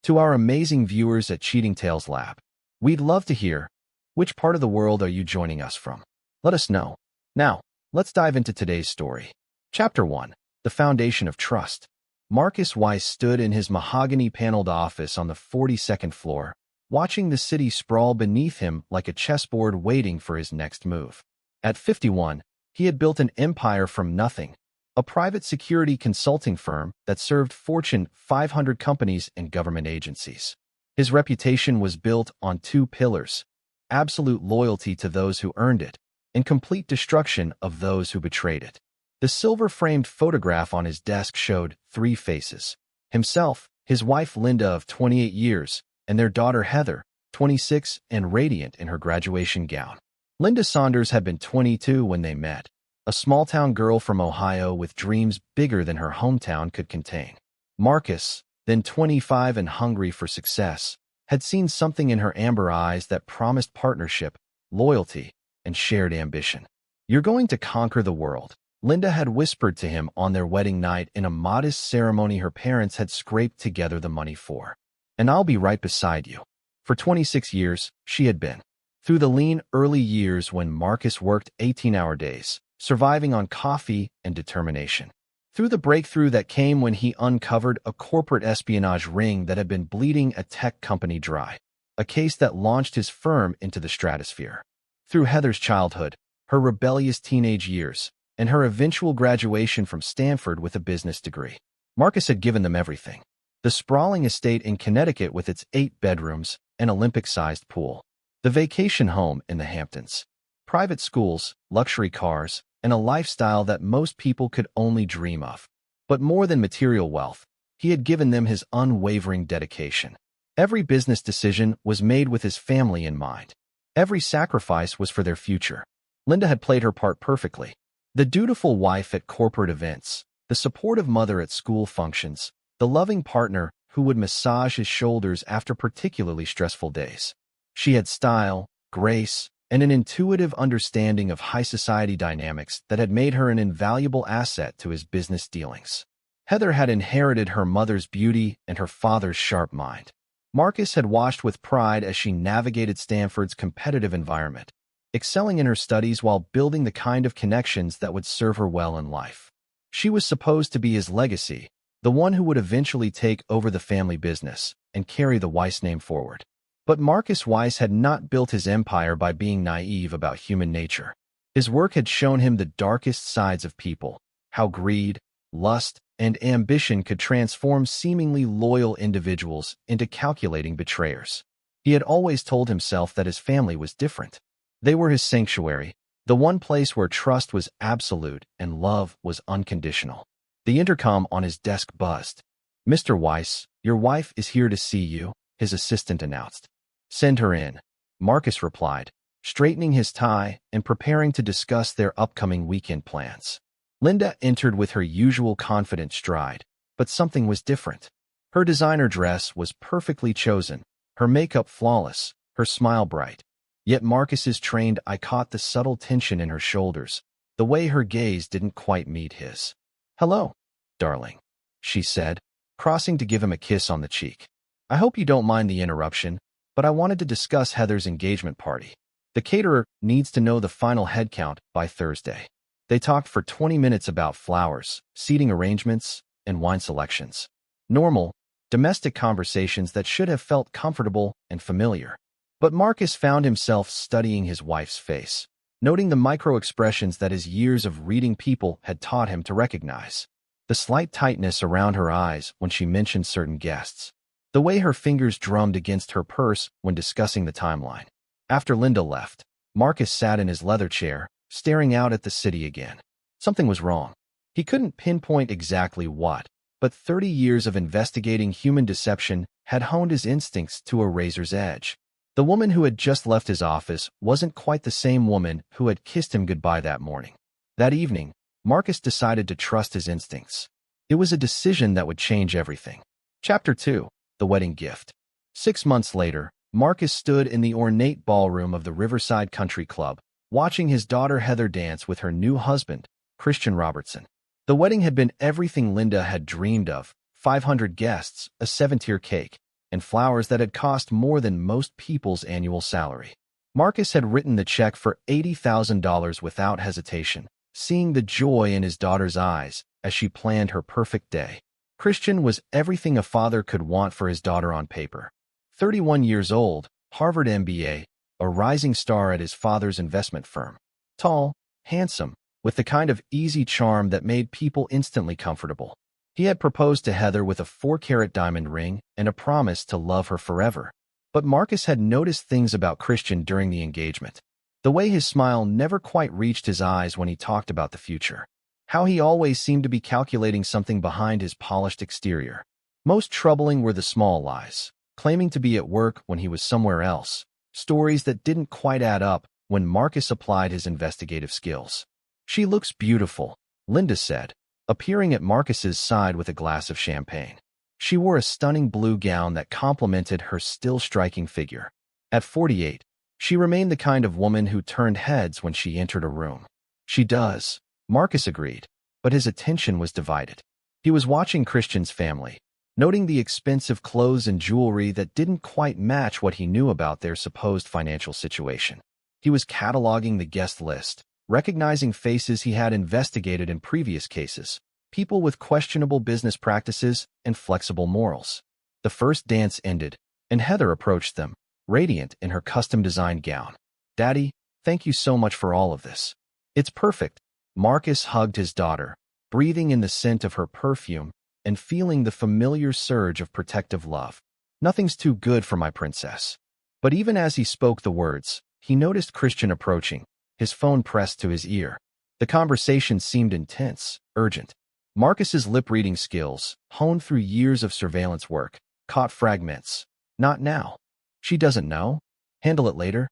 To our amazing viewers at Cheating Tales Lab, we'd love to hear, which part of the world are you joining us from? Let us know. Now, let's dive into today's story. Chapter 1. The Foundation of Trust. Marcus Weiss stood in his mahogany-paneled office on the 42nd floor, watching the city sprawl beneath him like a chessboard waiting for his next move. At 51, he had built an empire from nothing, a private security consulting firm that served Fortune 500 companies and government agencies. His reputation was built on two pillars: absolute loyalty to those who earned it, and complete destruction of those who betrayed it. The silver-framed photograph on his desk showed three faces: himself, his wife Linda of 28 years, and their daughter Heather, 26 and radiant in her graduation gown. Linda Saunders had been 22 when they met, a small-town girl from Ohio with dreams bigger than her hometown could contain. Marcus, then 25 and hungry for success, had seen something in her amber eyes that promised partnership, loyalty, and shared ambition. "You're going to conquer the world," Linda had whispered to him on their wedding night in a modest ceremony her parents had scraped together the money for. "And I'll be right beside you." For 26 years, she had been. Through the lean early years when Marcus worked 18-hour days, surviving on coffee and determination. Through the breakthrough that came when he uncovered a corporate espionage ring that had been bleeding a tech company dry, a case that launched his firm into the stratosphere. Through Heather's childhood, her rebellious teenage years, and her eventual graduation from Stanford with a business degree. Marcus had given them everything. The sprawling estate in Connecticut with its 8 bedrooms, an Olympic-sized pool. The vacation home in the Hamptons. Private schools, luxury cars, and a lifestyle that most people could only dream of. But more than material wealth, he had given them his unwavering dedication. Every business decision was made with his family in mind. Every sacrifice was for their future. Linda had played her part perfectly. The dutiful wife at corporate events, the supportive mother at school functions, the loving partner who would massage his shoulders after particularly stressful days. She had style, grace, and an intuitive understanding of high society dynamics that had made her an invaluable asset to his business dealings. Heather had inherited her mother's beauty and her father's sharp mind. Marcus had watched with pride as she navigated Stanford's competitive environment, excelling in her studies while building the kind of connections that would serve her well in life. She was supposed to be his legacy, the one who would eventually take over the family business and carry the Weiss name forward. But Marcus Weiss had not built his empire by being naive about human nature. His work had shown him the darkest sides of people, how greed, lust, and ambition could transform seemingly loyal individuals into calculating betrayers. He had always told himself that his family was different. They were his sanctuary, the one place where trust was absolute and love was unconditional. The intercom on his desk buzzed. "Mr. Weiss, your wife is here to see you," his assistant announced. "Send her in," Marcus replied, straightening his tie and preparing to discuss their upcoming weekend plans. Linda entered with her usual confident stride, but something was different. Her designer dress was perfectly chosen, her makeup flawless, her smile bright. Yet Marcus's trained eye caught the subtle tension in her shoulders, the way her gaze didn't quite meet his. "Hello, darling," she said, crossing to give him a kiss on the cheek. "I hope you don't mind the interruption, but I wanted to discuss Heather's engagement party. The caterer needs to know the final head count by Thursday." They talked for 20 minutes about flowers, seating arrangements, and wine selections. Normal, domestic conversations that should have felt comfortable and familiar. But Marcus found himself studying his wife's face, noting the micro-expressions that his years of reading people had taught him to recognize. The slight tightness around her eyes when she mentioned certain guests. The way her fingers drummed against her purse when discussing the timeline. After Linda left, Marcus sat in his leather chair, staring out at the city again. Something was wrong. He couldn't pinpoint exactly what, but 30 years of investigating human deception had honed his instincts to a razor's edge. The woman who had just left his office wasn't quite the same woman who had kissed him goodbye that morning. That evening, Marcus decided to trust his instincts. It was a decision that would change everything. Chapter 2. The Wedding Gift. 6 months later, Marcus stood in the ornate ballroom of the Riverside Country Club, watching his daughter Heather dance with her new husband, Christian Robertson. The wedding had been everything Linda had dreamed of: 500 guests, a 7-tier cake, and flowers that had cost more than most people's annual salary. Marcus had written the check for $80,000 without hesitation, seeing the joy in his daughter's eyes as she planned her perfect day. Christian was everything a father could want for his daughter on paper. 31 years old, Harvard MBA, a rising star at his father's investment firm. Tall, handsome, with the kind of easy charm that made people instantly comfortable. He had proposed to Heather with a 4-carat diamond ring and a promise to love her forever. But Marcus had noticed things about Christian during the engagement. The way his smile never quite reached his eyes when he talked about the future. How he always seemed to be calculating something behind his polished exterior. Most troubling were the small lies, claiming to be at work when he was somewhere else. Stories that didn't quite add up when Marcus applied his investigative skills. "She looks beautiful," Linda said, appearing at Marcus's side with a glass of champagne. She wore a stunning blue gown that complemented her still striking figure. At 48, she remained the kind of woman who turned heads when she entered a room. "She does," Marcus agreed, but his attention was divided. He was watching Christian's family, noting the expensive clothes and jewelry that didn't quite match what he knew about their supposed financial situation. He was cataloging the guest list, recognizing faces he had investigated in previous cases, people with questionable business practices and flexible morals. The first dance ended, and Heather approached them, radiant in her custom-designed gown. "Daddy, thank you so much for all of this. It's perfect." Marcus hugged his daughter, breathing in the scent of her perfume and feeling the familiar surge of protective love. "Nothing's too good for my princess." But even as he spoke the words, he noticed Christian approaching, his phone pressed to his ear. The conversation seemed intense, urgent. Marcus's lip-reading skills, honed through years of surveillance work, caught fragments. "Not now." "She doesn't know? Handle it later."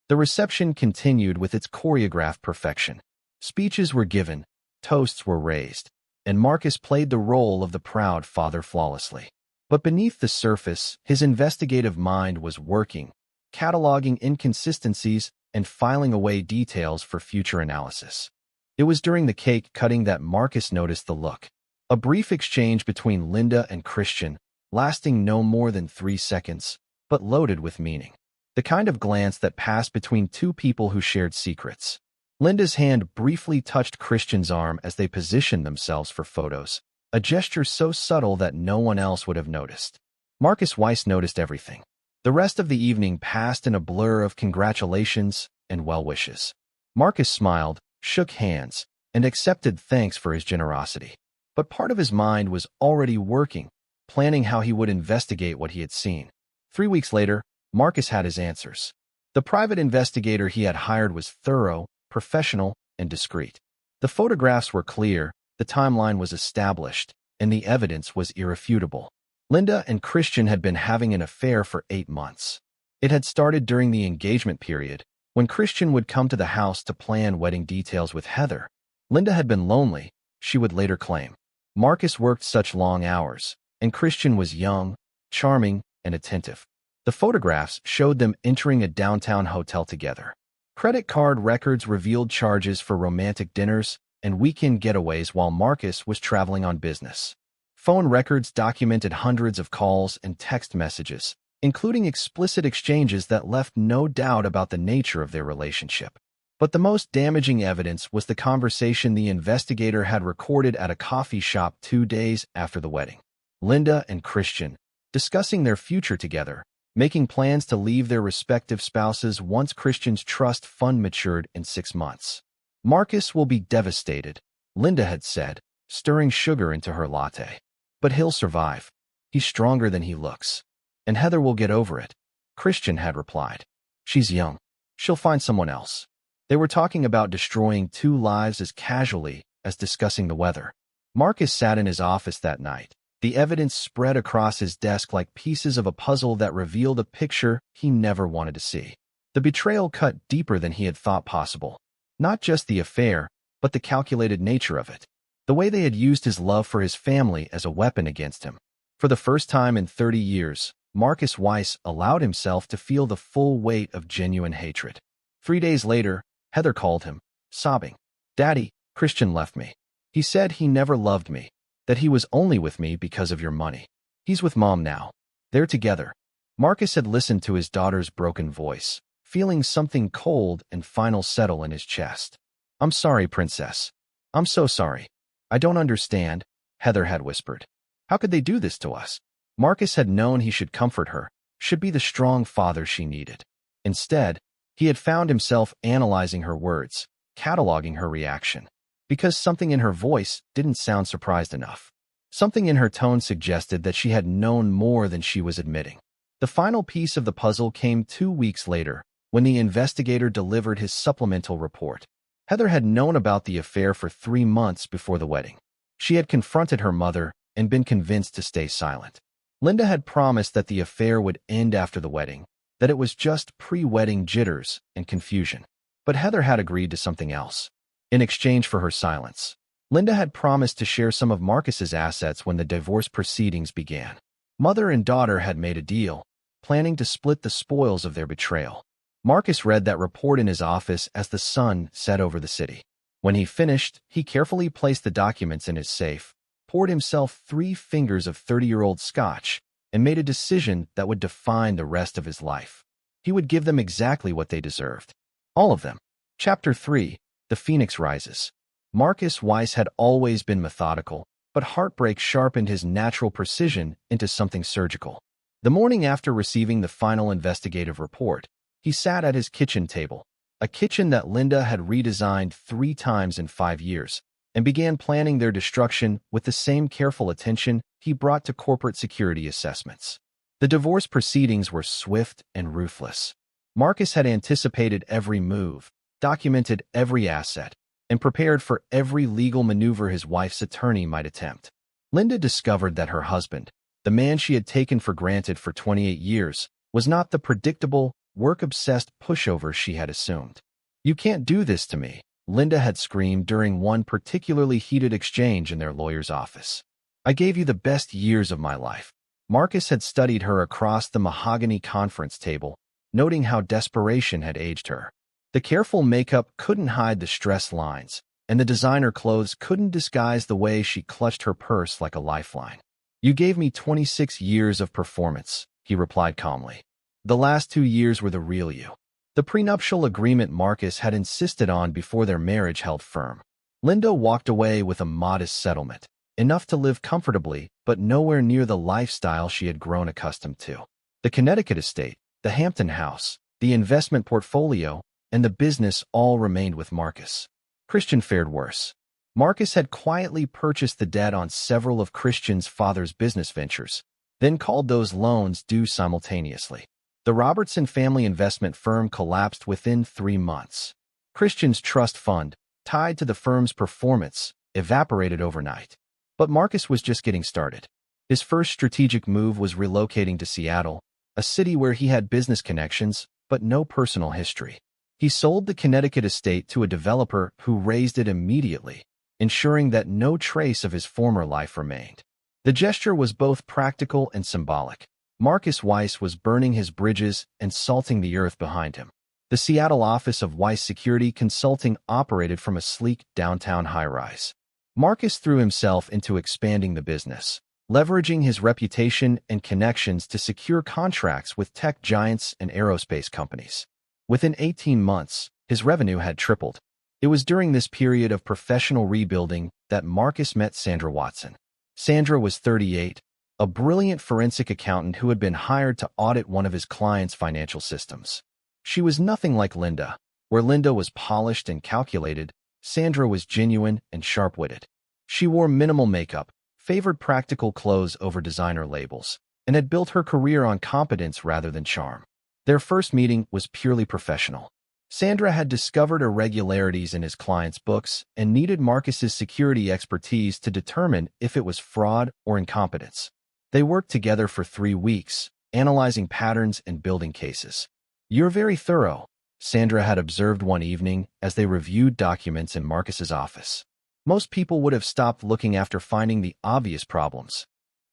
The reception continued with its choreographed perfection. Speeches were given, toasts were raised, and Marcus played the role of the proud father flawlessly. But beneath the surface, his investigative mind was working, cataloging inconsistencies and filing away details for future analysis. It was during the cake cutting that Marcus noticed the look. A brief exchange between Linda and Christian, lasting no more than 3 seconds, but loaded with meaning. The kind of glance that passed between two people who shared secrets. Linda's hand briefly touched Christian's arm as they positioned themselves for photos, a gesture so subtle that no one else would have noticed. Marcus Weiss noticed everything. The rest of the evening passed in a blur of congratulations and well wishes. Marcus smiled, shook hands, and accepted thanks for his generosity. But part of his mind was already working, planning how he would investigate what he had seen. 3 weeks later, Marcus had his answers. The private investigator he had hired was thorough, professional, and discreet. The photographs were clear, the timeline was established, and the evidence was irrefutable. Linda and Christian had been having an affair for 8 months. It had started during the engagement period, when Christian would come to the house to plan wedding details with Heather. Linda had been lonely, she would later claim. Marcus worked such long hours, and Christian was young, charming, and attentive. The photographs showed them entering a downtown hotel together. Credit card records revealed charges for romantic dinners and weekend getaways while Marcus was traveling on business. Phone records documented hundreds of calls and text messages, including explicit exchanges that left no doubt about the nature of their relationship. But the most damaging evidence was the conversation the investigator had recorded at a coffee shop 2 days after the wedding. Linda and Christian, discussing their future together, making plans to leave their respective spouses once Christian's trust fund matured in 6 months. "Marcus will be devastated," Linda had said, stirring sugar into her latte. "But he'll survive. He's stronger than he looks. And Heather will get over it," Christian had replied. "She's young. She'll find someone else." They were talking about destroying 2 lives as casually as discussing the weather. Marcus sat in his office that night, the evidence spread across his desk like pieces of a puzzle that revealed a picture he never wanted to see. The betrayal cut deeper than he had thought possible. Not just the affair, but the calculated nature of it. The way they had used his love for his family as a weapon against him. For the first time in 30 years, Marcus Weiss allowed himself to feel the full weight of genuine hatred. 3 days later, Heather called him, sobbing. "Daddy, Christian left me. He said he never loved me, that he was only with me because of your money. He's with Mom now." There together, Marcus had listened to his daughter's broken voice, feeling something cold and final settle in his chest. "I'm sorry, Princess. I'm so sorry. I don't understand," Heather had whispered. "How could they do this to us?" Marcus had known he should comfort her, should be the strong father she needed. Instead, he had found himself analyzing her words, cataloging her reaction. Because something in her voice didn't sound surprised enough. Something in her tone suggested that she had known more than she was admitting. The final piece of the puzzle came 2 weeks later, when the investigator delivered his supplemental report. Heather had known about the affair for 3 months before the wedding. She had confronted her mother and been convinced to stay silent. Linda had promised that the affair would end after the wedding, that it was just pre-wedding jitters and confusion. But Heather had agreed to something else. In exchange for her silence, Linda had promised to share some of Marcus's assets when the divorce proceedings began. Mother and daughter had made a deal, planning to split the spoils of their betrayal. Marcus read that report in his office as the sun set over the city. When he finished, he carefully placed the documents in his safe, poured himself 3 fingers of 30-year-old scotch, and made a decision that would define the rest of his life. He would give them exactly what they deserved. All of them. Chapter 3. The Phoenix Rises. Marcus Weiss had always been methodical, but heartbreak sharpened his natural precision into something surgical. The morning after receiving the final investigative report, he sat at his kitchen table, a kitchen that Linda had redesigned 3 times in 5 years, and began planning their destruction with the same careful attention he brought to corporate security assessments. The divorce proceedings were swift and ruthless. Marcus had anticipated every move, documented every asset, and prepared for every legal maneuver his wife's attorney might attempt. Linda discovered that her husband, the man she had taken for granted for 28 years, was not the predictable, work-obsessed pushover she had assumed. "You can't do this to me," Linda had screamed during one particularly heated exchange in their lawyer's office. "I gave you the best years of my life." Marcus had studied her across the mahogany conference table, noting how desperation had aged her. The careful makeup couldn't hide the stress lines, and the designer clothes couldn't disguise the way she clutched her purse like a lifeline. "You gave me 26 years of performance," he replied calmly. "The last 2 years were the real you." The prenuptial agreement Marcus had insisted on before their marriage held firm. Linda walked away with a modest settlement, enough to live comfortably, but nowhere near the lifestyle she had grown accustomed to. The Connecticut estate, the Hampton house, the investment portfolio, and the business all remained with Marcus. Christian fared worse. Marcus had quietly purchased the debt on several of Christian's father's business ventures, then called those loans due simultaneously. The Robertson family investment firm collapsed within 3 months. Christian's trust fund, tied to the firm's performance, evaporated overnight. But Marcus was just getting started. His first strategic move was relocating to Seattle, a city where he had business connections, but no personal history. He sold the Connecticut estate to a developer who razed it immediately, ensuring that no trace of his former life remained. The gesture was both practical and symbolic. Marcus Weiss was burning his bridges and salting the earth behind him. The Seattle office of Weiss Security Consulting operated from a sleek downtown high-rise. Marcus threw himself into expanding the business, leveraging his reputation and connections to secure contracts with tech giants and aerospace companies. Within 18 months, his revenue had tripled. It was during this period of professional rebuilding that Marcus met Sandra Watson. Sandra was 38, a brilliant forensic accountant who had been hired to audit one of his clients' financial systems. She was nothing like Linda. Where Linda was polished and calculated, Sandra was genuine and sharp-witted. She wore minimal makeup, favored practical clothes over designer labels, and had built her career on competence rather than charm. Their first meeting was purely professional. Sandra had discovered irregularities in his client's books and needed Marcus's security expertise to determine if it was fraud or incompetence. They worked together for 3 weeks, analyzing patterns and building cases. "You're very thorough," Sandra had observed one evening as they reviewed documents in Marcus's office. "Most people would have stopped looking after finding the obvious problems."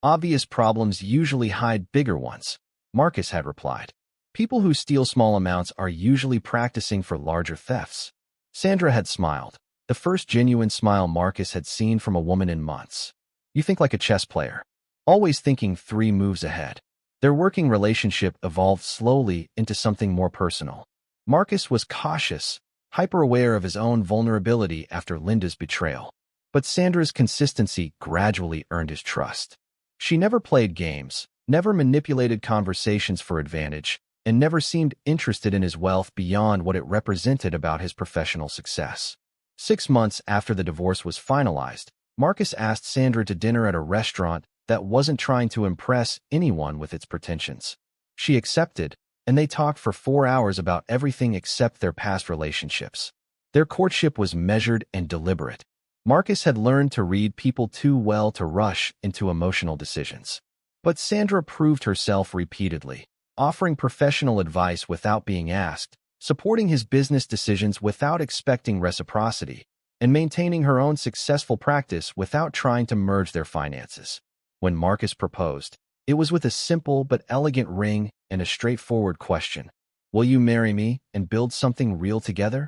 "Obvious problems usually hide bigger ones," Marcus had replied. "People who steal small amounts are usually practicing for larger thefts." Sandra had smiled, the first genuine smile Marcus had seen from a woman in months. "You think like a chess player, always thinking 3 moves ahead." Their working relationship evolved slowly into something more personal. Marcus was cautious, hyper-aware of his own vulnerability after Linda's betrayal. But Sandra's consistency gradually earned his trust. She never played games, never manipulated conversations for advantage, and never seemed interested in his wealth beyond what it represented about his professional success. 6 months after the divorce was finalized, Marcus asked Sandra to dinner at a restaurant that wasn't trying to impress anyone with its pretensions. She accepted, and they talked for 4 hours about everything except their past relationships. Their courtship was measured and deliberate. Marcus had learned to read people too well to rush into emotional decisions. But Sandra proved herself repeatedly, offering professional advice without being asked, supporting his business decisions without expecting reciprocity, and maintaining her own successful practice without trying to merge their finances. When Marcus proposed, it was with a simple but elegant ring and a straightforward question: "Will you marry me and build something real together?"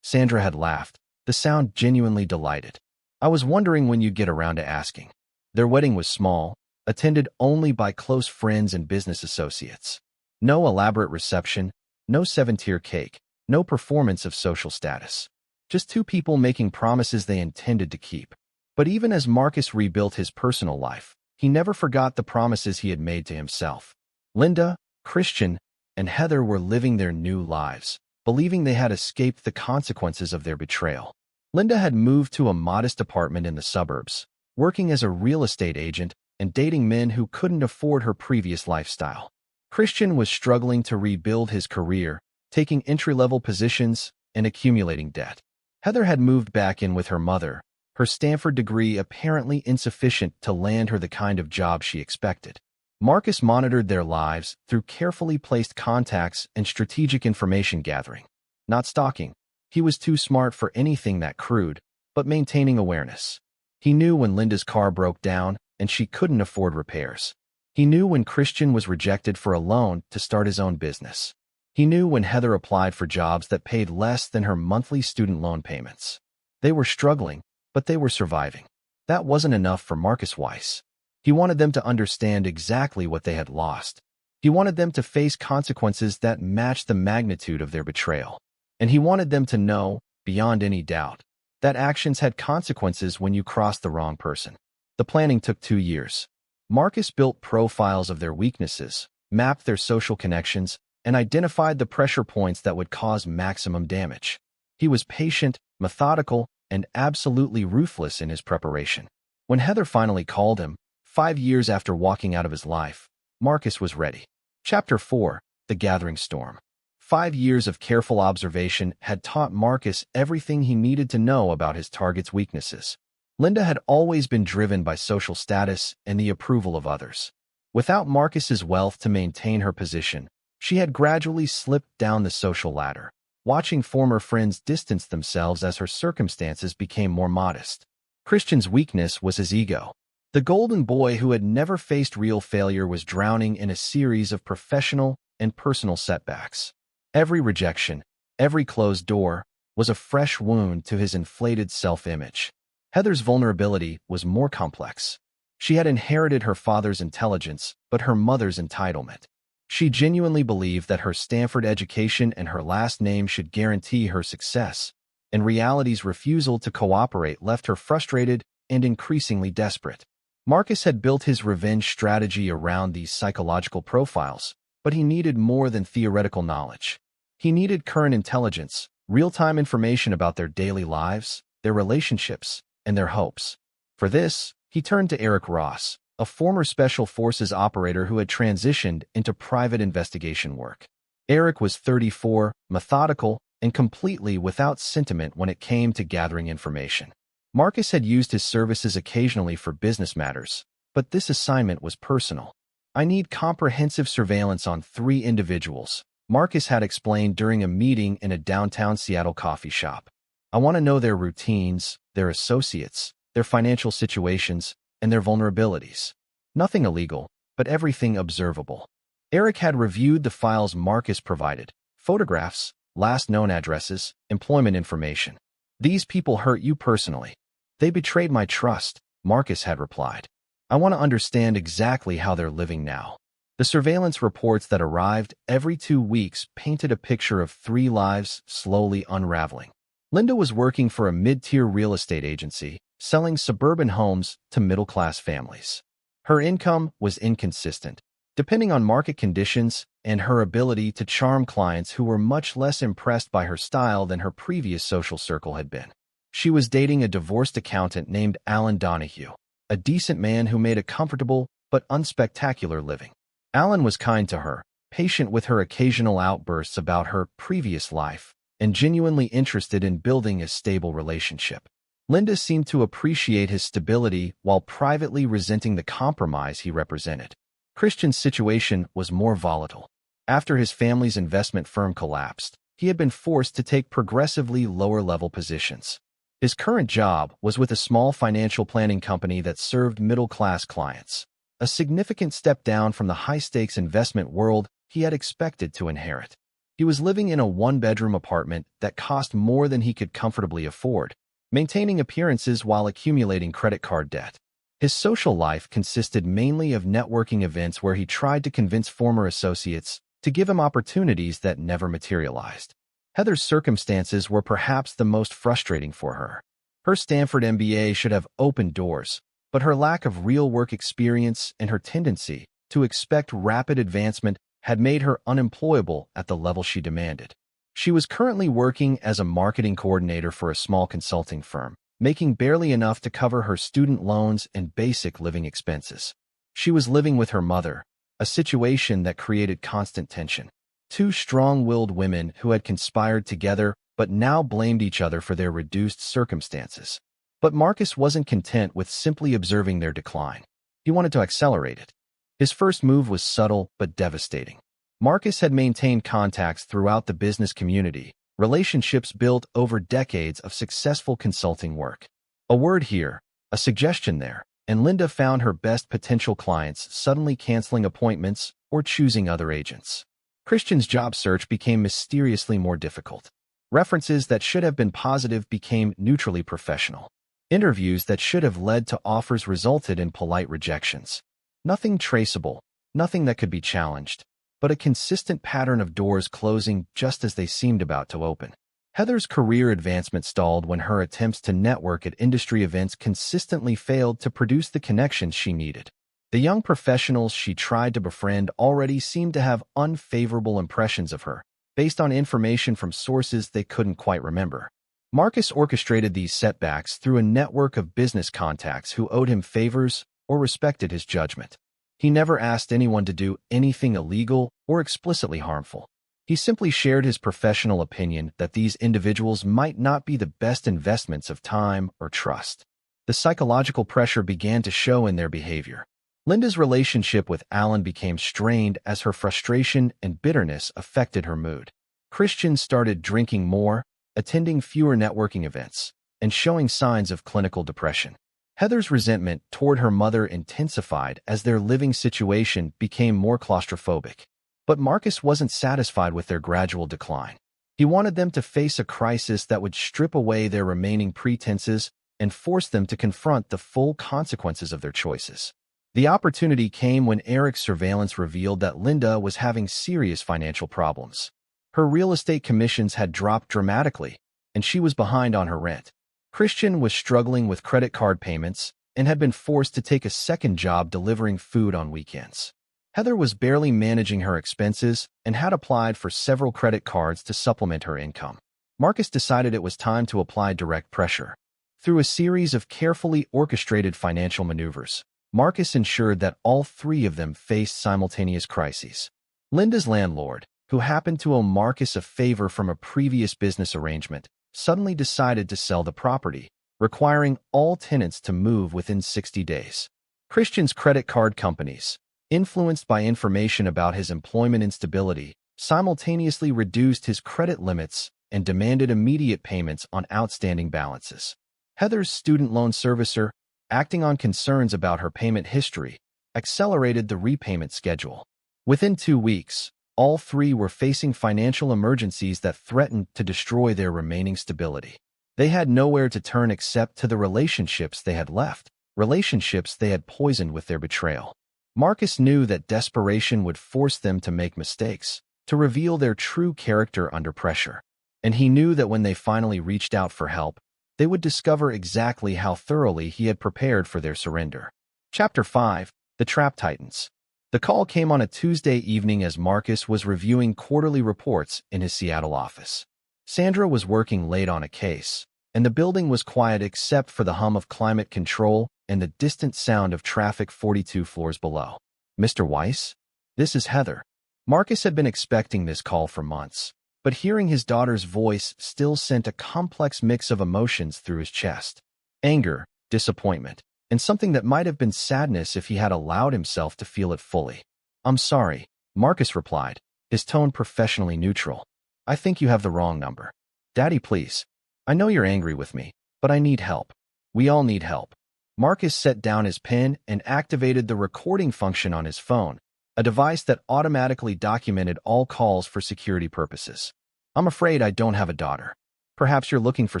Sandra had laughed, the sound genuinely delighted. "I was wondering when you'd get around to asking." Their wedding was small, attended only by close friends and business associates. No elaborate reception, no 7-tier cake, no performance of social status. Just two people making promises they intended to keep. But even as Marcus rebuilt his personal life, he never forgot the promises he had made to himself. Linda, Christian, and Heather were living their new lives, believing they had escaped the consequences of their betrayal. Linda had moved to a modest apartment in the suburbs, working as a real estate agent and dating men who couldn't afford her previous lifestyle. Christian was struggling to rebuild his career, taking entry-level positions and accumulating debt. Heather had moved back in with her mother, her Stanford degree apparently insufficient to land her the kind of job she expected. Marcus monitored their lives through carefully placed contacts and strategic information gathering. Not stalking. He was too smart for anything that crude, but maintaining awareness. He knew when Linda's car broke down and she couldn't afford repairs. He knew when Christian was rejected for a loan to start his own business. He knew when Heather applied for jobs that paid less than her monthly student loan payments. They were struggling, but they were surviving. That wasn't enough for Marcus Weiss. He wanted them to understand exactly what they had lost. He wanted them to face consequences that matched the magnitude of their betrayal. And he wanted them to know, beyond any doubt, that actions had consequences when you crossed the wrong person. The planning took 2 years. Marcus built profiles of their weaknesses, mapped their social connections, and identified the pressure points that would cause maximum damage. He was patient, methodical, and absolutely ruthless in his preparation. When Heather finally called him, 5 years after walking out of his life, Marcus was ready. Chapter 4: The Gathering Storm. 5 years of careful observation had taught Marcus everything he needed to know about his target's weaknesses. Linda had always been driven by social status and the approval of others. Without Marcus's wealth to maintain her position, she had gradually slipped down the social ladder, watching former friends distance themselves as her circumstances became more modest. Christian's weakness was his ego. The golden boy who had never faced real failure was drowning in a series of professional and personal setbacks. Every rejection, every closed door, was a fresh wound to his inflated self-image. Heather's vulnerability was more complex. She had inherited her father's intelligence, but her mother's entitlement. She genuinely believed that her Stanford education and her last name should guarantee her success, and reality's refusal to cooperate left her frustrated and increasingly desperate. Marcus had built his revenge strategy around these psychological profiles, but he needed more than theoretical knowledge. He needed current intelligence, real-time information about their daily lives, their relationships, and their hopes. For this, he turned to Eric Ross, a former Special Forces operator who had transitioned into private investigation work. Eric was 34, methodical, and completely without sentiment when it came to gathering information. Marcus had used his services occasionally for business matters, but this assignment was personal. "I need comprehensive surveillance on 3 individuals," Marcus had explained during a meeting in a downtown Seattle coffee shop. "I want to know their routines, their associates, their financial situations, and their vulnerabilities. Nothing illegal, but everything observable." Eric had reviewed the files Marcus provided: photographs, last known addresses, employment information. "These people hurt you personally. They betrayed my trust," Marcus had replied. "I want to understand exactly how they're living now." The surveillance reports that arrived every 2 weeks painted a picture of 3 lives slowly unraveling. Linda was working for a mid-tier real estate agency, selling suburban homes to middle-class families. Her income was inconsistent, depending on market conditions and her ability to charm clients who were much less impressed by her style than her previous social circle had been. She was dating a divorced accountant named Alan Donahue, a decent man who made a comfortable but unspectacular living. Alan was kind to her, patient with her occasional outbursts about her previous life, and genuinely interested in building a stable relationship. Linda seemed to appreciate his stability while privately resenting the compromise he represented. Christian's situation was more volatile. After his family's investment firm collapsed, he had been forced to take progressively lower-level positions. His current job was with a small financial planning company that served middle-class clients, a significant step down from the high-stakes investment world he had expected to inherit. He was living in a one-bedroom apartment that cost more than he could comfortably afford, maintaining appearances while accumulating credit card debt. His social life consisted mainly of networking events where he tried to convince former associates to give him opportunities that never materialized. Heather's circumstances were perhaps the most frustrating for her. Her Stanford MBA should have opened doors, but her lack of real work experience and her tendency to expect rapid advancement had made her unemployable at the level she demanded. She was currently working as a marketing coordinator for a small consulting firm, making barely enough to cover her student loans and basic living expenses. She was living with her mother, a situation that created constant tension. Two strong-willed women who had conspired together but now blamed each other for their reduced circumstances. But Marcus wasn't content with simply observing their decline. He wanted to accelerate it. His first move was subtle but devastating. Marcus had maintained contacts throughout the business community, relationships built over decades of successful consulting work. A word here, a suggestion there, and Linda found her best potential clients suddenly canceling appointments or choosing other agents. Christian's job search became mysteriously more difficult. References that should have been positive became neutrally professional. Interviews that should have led to offers resulted in polite rejections. Nothing traceable, nothing that could be challenged, but a consistent pattern of doors closing just as they seemed about to open. Heather's career advancement stalled when her attempts to network at industry events consistently failed to produce the connections she needed. The young professionals she tried to befriend already seemed to have unfavorable impressions of her, based on information from sources they couldn't quite remember. Marcus orchestrated these setbacks through a network of business contacts who owed him favors or respected his judgment. He never asked anyone to do anything illegal or explicitly harmful. He simply shared his professional opinion that these individuals might not be the best investments of time or trust. The psychological pressure began to show in their behavior. Linda's relationship with Alan became strained as her frustration and bitterness affected her mood. Christian started drinking more, attending fewer networking events, and showing signs of clinical depression. Heather's resentment toward her mother intensified as their living situation became more claustrophobic. But Marcus wasn't satisfied with their gradual decline. He wanted them to face a crisis that would strip away their remaining pretenses and force them to confront the full consequences of their choices. The opportunity came when Eric's surveillance revealed that Linda was having serious financial problems. Her real estate commissions had dropped dramatically, and she was behind on her rent. Christian was struggling with credit card payments and had been forced to take a second job delivering food on weekends. Heather was barely managing her expenses and had applied for several credit cards to supplement her income. Marcus decided it was time to apply direct pressure. Through a series of carefully orchestrated financial maneuvers, Marcus ensured that all three of them faced simultaneous crises. Linda's landlord, who happened to owe Marcus a favor from a previous business arrangement, suddenly decided to sell the property, requiring all tenants to move within 60 days. Christian's credit card companies, influenced by information about his employment instability, simultaneously reduced his credit limits and demanded immediate payments on outstanding balances. Heather's student loan servicer, acting on concerns about her payment history, accelerated the repayment schedule. Within 2 weeks, all three were facing financial emergencies that threatened to destroy their remaining stability. They had nowhere to turn except to the relationships they had left, relationships they had poisoned with their betrayal. Marcus knew that desperation would force them to make mistakes, to reveal their true character under pressure. And he knew that when they finally reached out for help, they would discover exactly how thoroughly he had prepared for their surrender. Chapter 5. The Trap Titans. The call came on a Tuesday evening as Marcus was reviewing quarterly reports in his Seattle office. Sandra was working late on a case, and the building was quiet except for the hum of climate control and the distant sound of traffic 42 floors below. "Mr. Weiss? This is Heather." Marcus had been expecting this call for months, but hearing his daughter's voice still sent a complex mix of emotions through his chest. Anger, disappointment, and something that might have been sadness if he had allowed himself to feel it fully. "I'm sorry," Marcus replied, his tone professionally neutral. "I think you have the wrong number." "Daddy, please. I know you're angry with me, but I need help. We all need help." Marcus set down his pen and activated the recording function on his phone, a device that automatically documented all calls for security purposes. "I'm afraid I don't have a daughter. Perhaps you're looking for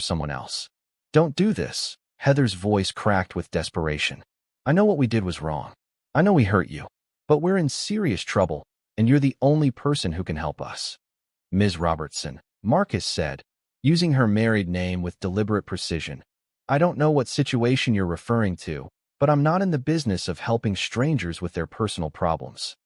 someone else." "Don't do this." Heather's voice cracked with desperation. "I know what we did was wrong. I know we hurt you. But we're in serious trouble, and you're the only person who can help us." "Ms. Robertson," Marcus said, using her married name with deliberate precision. "I don't know what situation you're referring to, but I'm not in the business of helping strangers with their personal problems."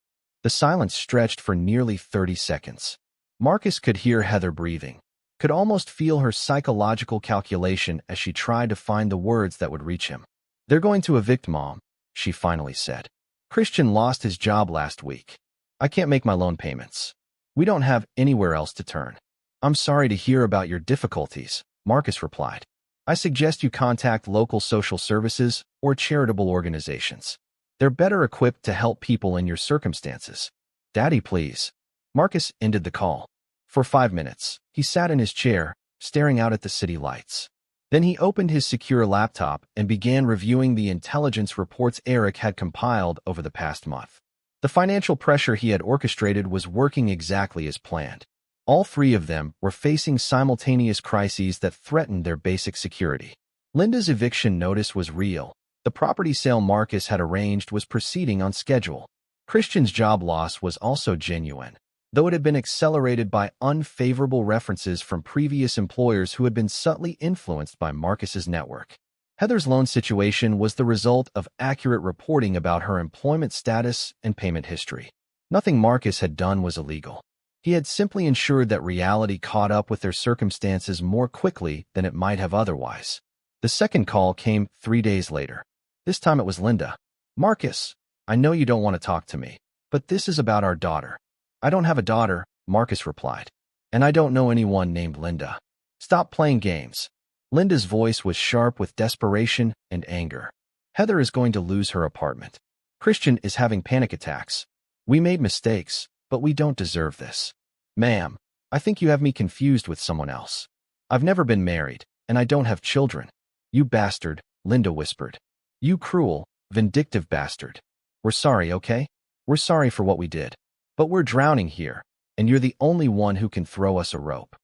The silence stretched for nearly 30 seconds. Marcus could hear Heather breathing, could almost feel her psychological calculation as she tried to find the words that would reach him. "They're going to evict Mom," she finally said. "Christian lost his job last week. I can't make my loan payments. We don't have anywhere else to turn." "I'm sorry to hear about your difficulties," Marcus replied. "I suggest you contact local social services or charitable organizations. They're better equipped to help people in your circumstances." "Daddy, please." Marcus ended the call. For 5 minutes, he sat in his chair, staring out at the city lights. Then he opened his secure laptop and began reviewing the intelligence reports Eric had compiled over the past month. The financial pressure he had orchestrated was working exactly as planned. All three of them were facing simultaneous crises that threatened their basic security. Linda's eviction notice was real. The property sale Marcus had arranged was proceeding on schedule. Christian's job loss was also genuine, though it had been accelerated by unfavorable references from previous employers who had been subtly influenced by Marcus's network. Heather's loan situation was the result of accurate reporting about her employment status and payment history. Nothing Marcus had done was illegal. He had simply ensured that reality caught up with their circumstances more quickly than it might have otherwise. The second call came 3 days later. This time it was Linda. "Marcus, I know you don't want to talk to me, but this is about our daughter." "I don't have a daughter," Marcus replied. "And I don't know anyone named Linda." "Stop playing games." Linda's voice was sharp with desperation and anger. "Heather is going to lose her apartment. Christian is having panic attacks. We made mistakes, but we don't deserve this." "Ma'am, I think you have me confused with someone else. I've never been married, and I don't have children." "You bastard," Linda whispered. "You cruel, vindictive bastard. We're sorry, okay? We're sorry for what we did. But we're drowning here, and you're the only one who can throw us a rope."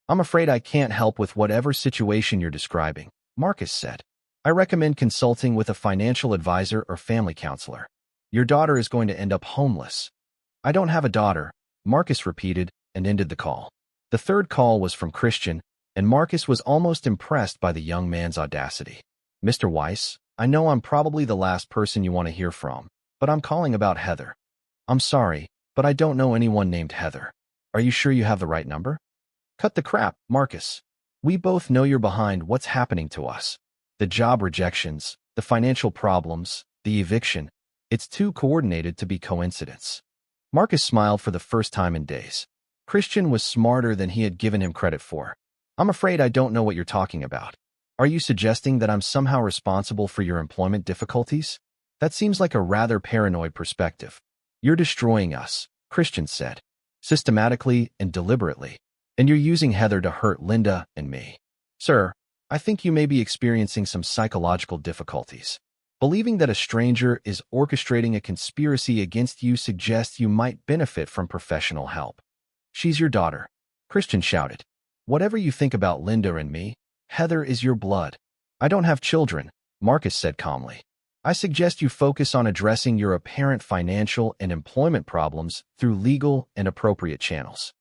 "I'm afraid I can't help with whatever situation you're describing," Marcus said. "I recommend consulting with a financial advisor or family counselor. Your daughter is going to end up homeless." "I don't have a daughter," Marcus repeated and ended the call. The third call was from Christian, and Marcus was almost impressed by the young man's audacity. "Mr. Weiss, I know I'm probably the last person you want to hear from, but I'm calling about Heather." "I'm sorry, but I don't know anyone named Heather. Are you sure you have the right number?" "Cut the crap, Marcus. We both know you're behind what's happening to us. The job rejections, the financial problems, the eviction. It's too coordinated to be coincidence." Marcus smiled for the first time in days. Christian was smarter than he had given him credit for. "I'm afraid I don't know what you're talking about. Are you suggesting that I'm somehow responsible for your employment difficulties? That seems like a rather paranoid perspective." "You're destroying us," Christian said, "systematically and deliberately. And you're using Heather to hurt Linda and me." "Sir, I think you may be experiencing some psychological difficulties. Believing that a stranger is orchestrating a conspiracy against you suggests you might benefit from professional help." "She's your daughter," Christian shouted. "Whatever you think about Linda and me, Heather is your blood." "I don't have children," Marcus said calmly. I suggest you focus on addressing your apparent financial and employment problems through legal and appropriate channels.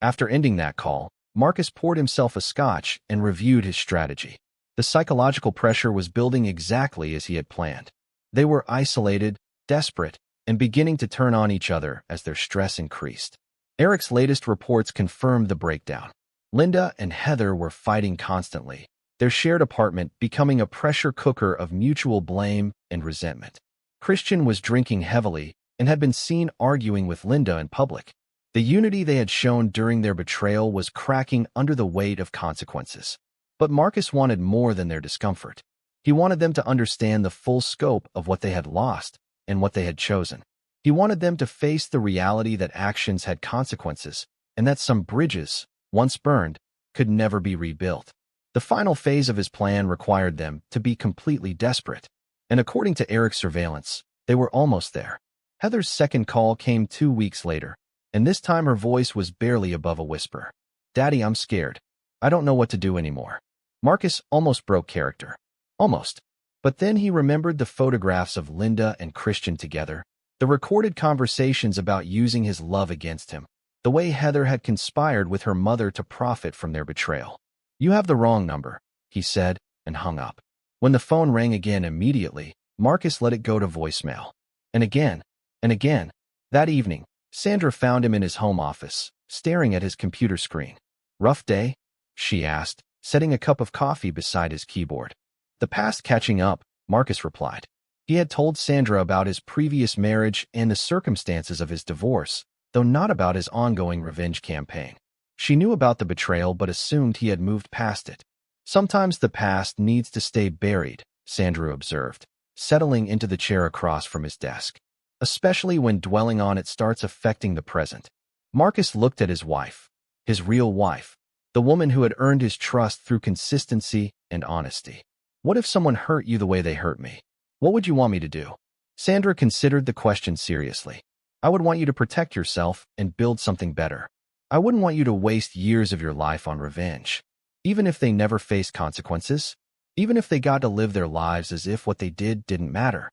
After ending that call, Marcus poured himself a scotch and reviewed his strategy. The psychological pressure was building exactly as he had planned. They were isolated, desperate, and beginning to turn on each other as their stress increased. Eric's latest reports confirmed the breakdown. Linda and Heather were fighting constantly, their shared apartment becoming a pressure cooker of mutual blame and resentment. Christian was drinking heavily and had been seen arguing with Linda in public. The unity they had shown during their betrayal was cracking under the weight of consequences. But Marcus wanted more than their discomfort. He wanted them to understand the full scope of what they had lost and what they had chosen. He wanted them to face the reality that actions had consequences and that some bridges, once burned, could never be rebuilt. The final phase of his plan required them to be completely desperate. And according to Eric's surveillance, they were almost there. Heather's second call came 2 weeks later, and this time her voice was barely above a whisper. "Daddy, I'm scared. I don't know what to do anymore." Marcus almost broke character. Almost. But then he remembered the photographs of Linda and Christian together, the recorded conversations about using his love against him, the way Heather had conspired with her mother to profit from their betrayal. "You have the wrong number," he said, and hung up. When the phone rang again immediately, Marcus let it go to voicemail. And again, and again. That evening, Sandra found him in his home office, staring at his computer screen. "Rough day?" she asked, setting a cup of coffee beside his keyboard. "The past catching up," Marcus replied. He had told Sandra about his previous marriage and the circumstances of his divorce, though not about his ongoing revenge campaign. She knew about the betrayal but assumed he had moved past it. "Sometimes the past needs to stay buried," Sandra observed, settling into the chair across from his desk. "Especially when dwelling on it starts affecting the present." Marcus looked at his wife, his real wife, the woman who had earned his trust through consistency and honesty. "What if someone hurt you the way they hurt me? What would you want me to do?" Sandra considered the question seriously. "I would want you to protect yourself and build something better. I wouldn't want you to waste years of your life on revenge. Even if they never faced consequences, even if they got to live their lives as if what they did didn't matter."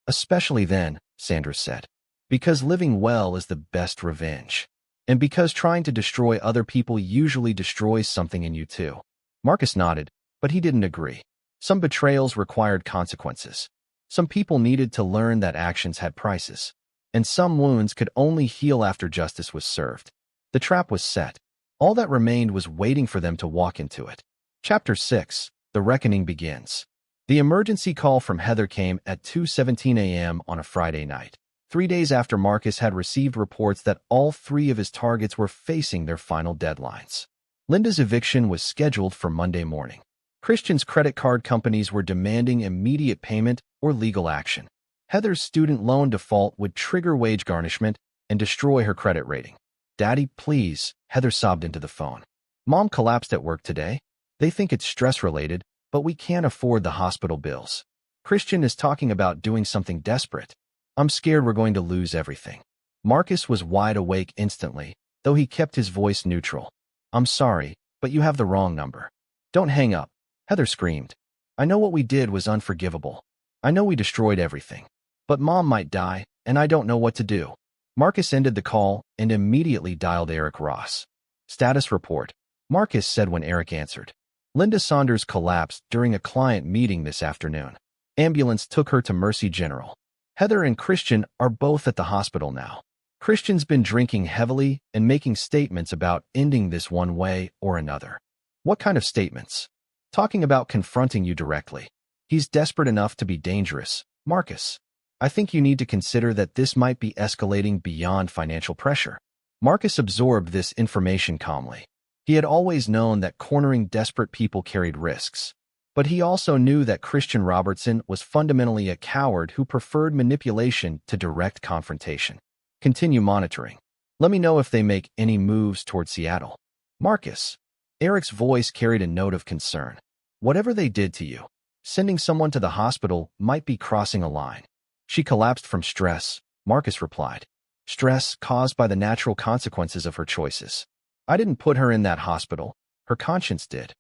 "Especially then," Sandra said, "because living well is the best revenge. And because trying to destroy other people usually destroys something in you too." Marcus nodded, but he didn't agree. Some betrayals required consequences. Some people needed to learn that actions had prices. And some wounds could only heal after justice was served. The trap was set. All that remained was waiting for them to walk into it. Chapter 6. The Reckoning Begins. The emergency call from Heather came at 2:17 a.m. on a Friday night, 3 days after Marcus had received reports that all 3 of his targets were facing their final deadlines. Linda's eviction was scheduled for Monday morning. Christian's credit card companies were demanding immediate payment or legal action. Heather's student loan default would trigger wage garnishment and destroy her credit rating. "Daddy, please," Heather sobbed into the phone. "Mom collapsed at work today. They think it's stress-related, but we can't afford the hospital bills. Christian is talking about doing something desperate. I'm scared we're going to lose everything." Marcus was wide awake instantly, though he kept his voice neutral. "I'm sorry, but you have the wrong number." "Don't hang up," Heather screamed. "I know what we did was unforgivable. I know we destroyed everything. But Mom might die, and I don't know what to do." Marcus ended the call and immediately dialed Eric Ross. "Status report," Marcus said when Eric answered. "Linda Saunders collapsed during a client meeting this afternoon. Ambulance took her to Mercy General. Heather and Christian are both at the hospital now. Christian's been drinking heavily and making statements about ending this one way or another." "What kind of statements?" "Talking about confronting you directly. He's desperate enough to be dangerous, Marcus. I think you need to consider that this might be escalating beyond financial pressure." Marcus absorbed this information calmly. He had always known that cornering desperate people carried risks. But he also knew that Christian Robertson was fundamentally a coward who preferred manipulation to direct confrontation. "Continue monitoring. Let me know if they make any moves toward Seattle." "Marcus." Eric's voice carried a note of concern. "Whatever they did to you, sending someone to the hospital might be crossing a line." "She collapsed from stress," Marcus replied. "Stress caused by the natural consequences of her choices. I didn't put her in that hospital. Her conscience did."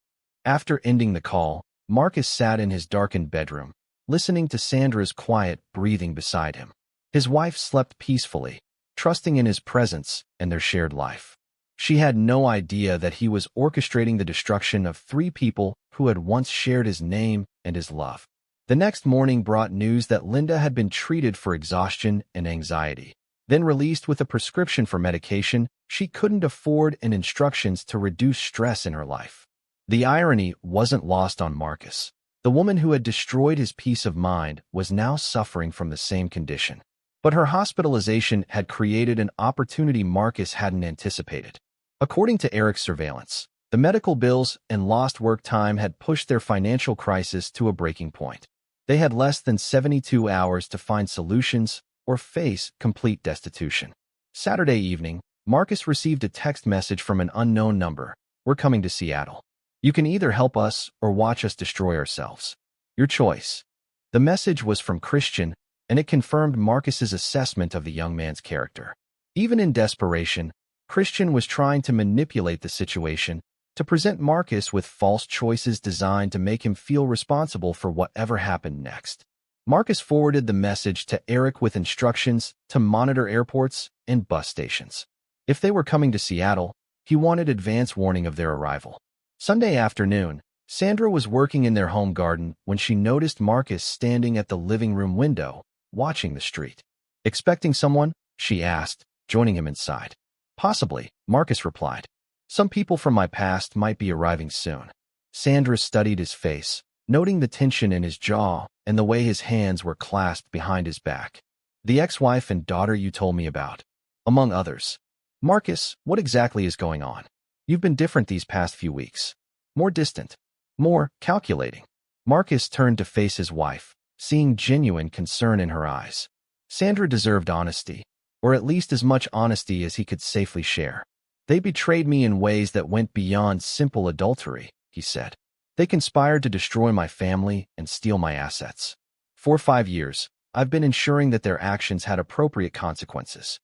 After ending the call, Marcus sat in his darkened bedroom, listening to Sandra's quiet breathing beside him. His wife slept peacefully, trusting in his presence and their shared life. She had no idea that he was orchestrating the destruction of 3 people who had once shared his name and his love. The next morning brought news that Linda had been treated for exhaustion and anxiety, then released with a prescription for medication she couldn't afford and instructions to reduce stress in her life. The irony wasn't lost on Marcus. The woman who had destroyed his peace of mind was now suffering from the same condition. But her hospitalization had created an opportunity Marcus hadn't anticipated. According to Eric's surveillance, the medical bills and lost work time had pushed their financial crisis to a breaking point. They had less than 72 hours to find solutions or face complete destitution. Saturday evening, Marcus received a text message from an unknown number. "We're coming to Seattle. You can either help us or watch us destroy ourselves. Your choice." The message was from Christian, and it confirmed Marcus's assessment of the young man's character. Even in desperation, Christian was trying to manipulate the situation to present Marcus with false choices designed to make him feel responsible for whatever happened next. Marcus forwarded the message to Eric with instructions to monitor airports and bus stations. If they were coming to Seattle, he wanted advance warning of their arrival. Sunday afternoon, Sandra was working in their home garden when she noticed Marcus standing at the living room window, watching the street. "Expecting someone?" she asked, joining him inside. "Possibly," Marcus replied. "Some people from my past might be arriving soon." Sandra studied his face, noting the tension in his jaw and the way his hands were clasped behind his back. "The ex-wife and daughter you told me about, among others." "Marcus, what exactly is going on? You've been different these past few weeks. More distant. More calculating." Marcus turned to face his wife, seeing genuine concern in her eyes. Sandra deserved honesty, or at least as much honesty as he could safely share. "They betrayed me in ways that went beyond simple adultery," he said. "They conspired to destroy my family and steal my assets. For 5 years, I've been ensuring that their actions had appropriate consequences."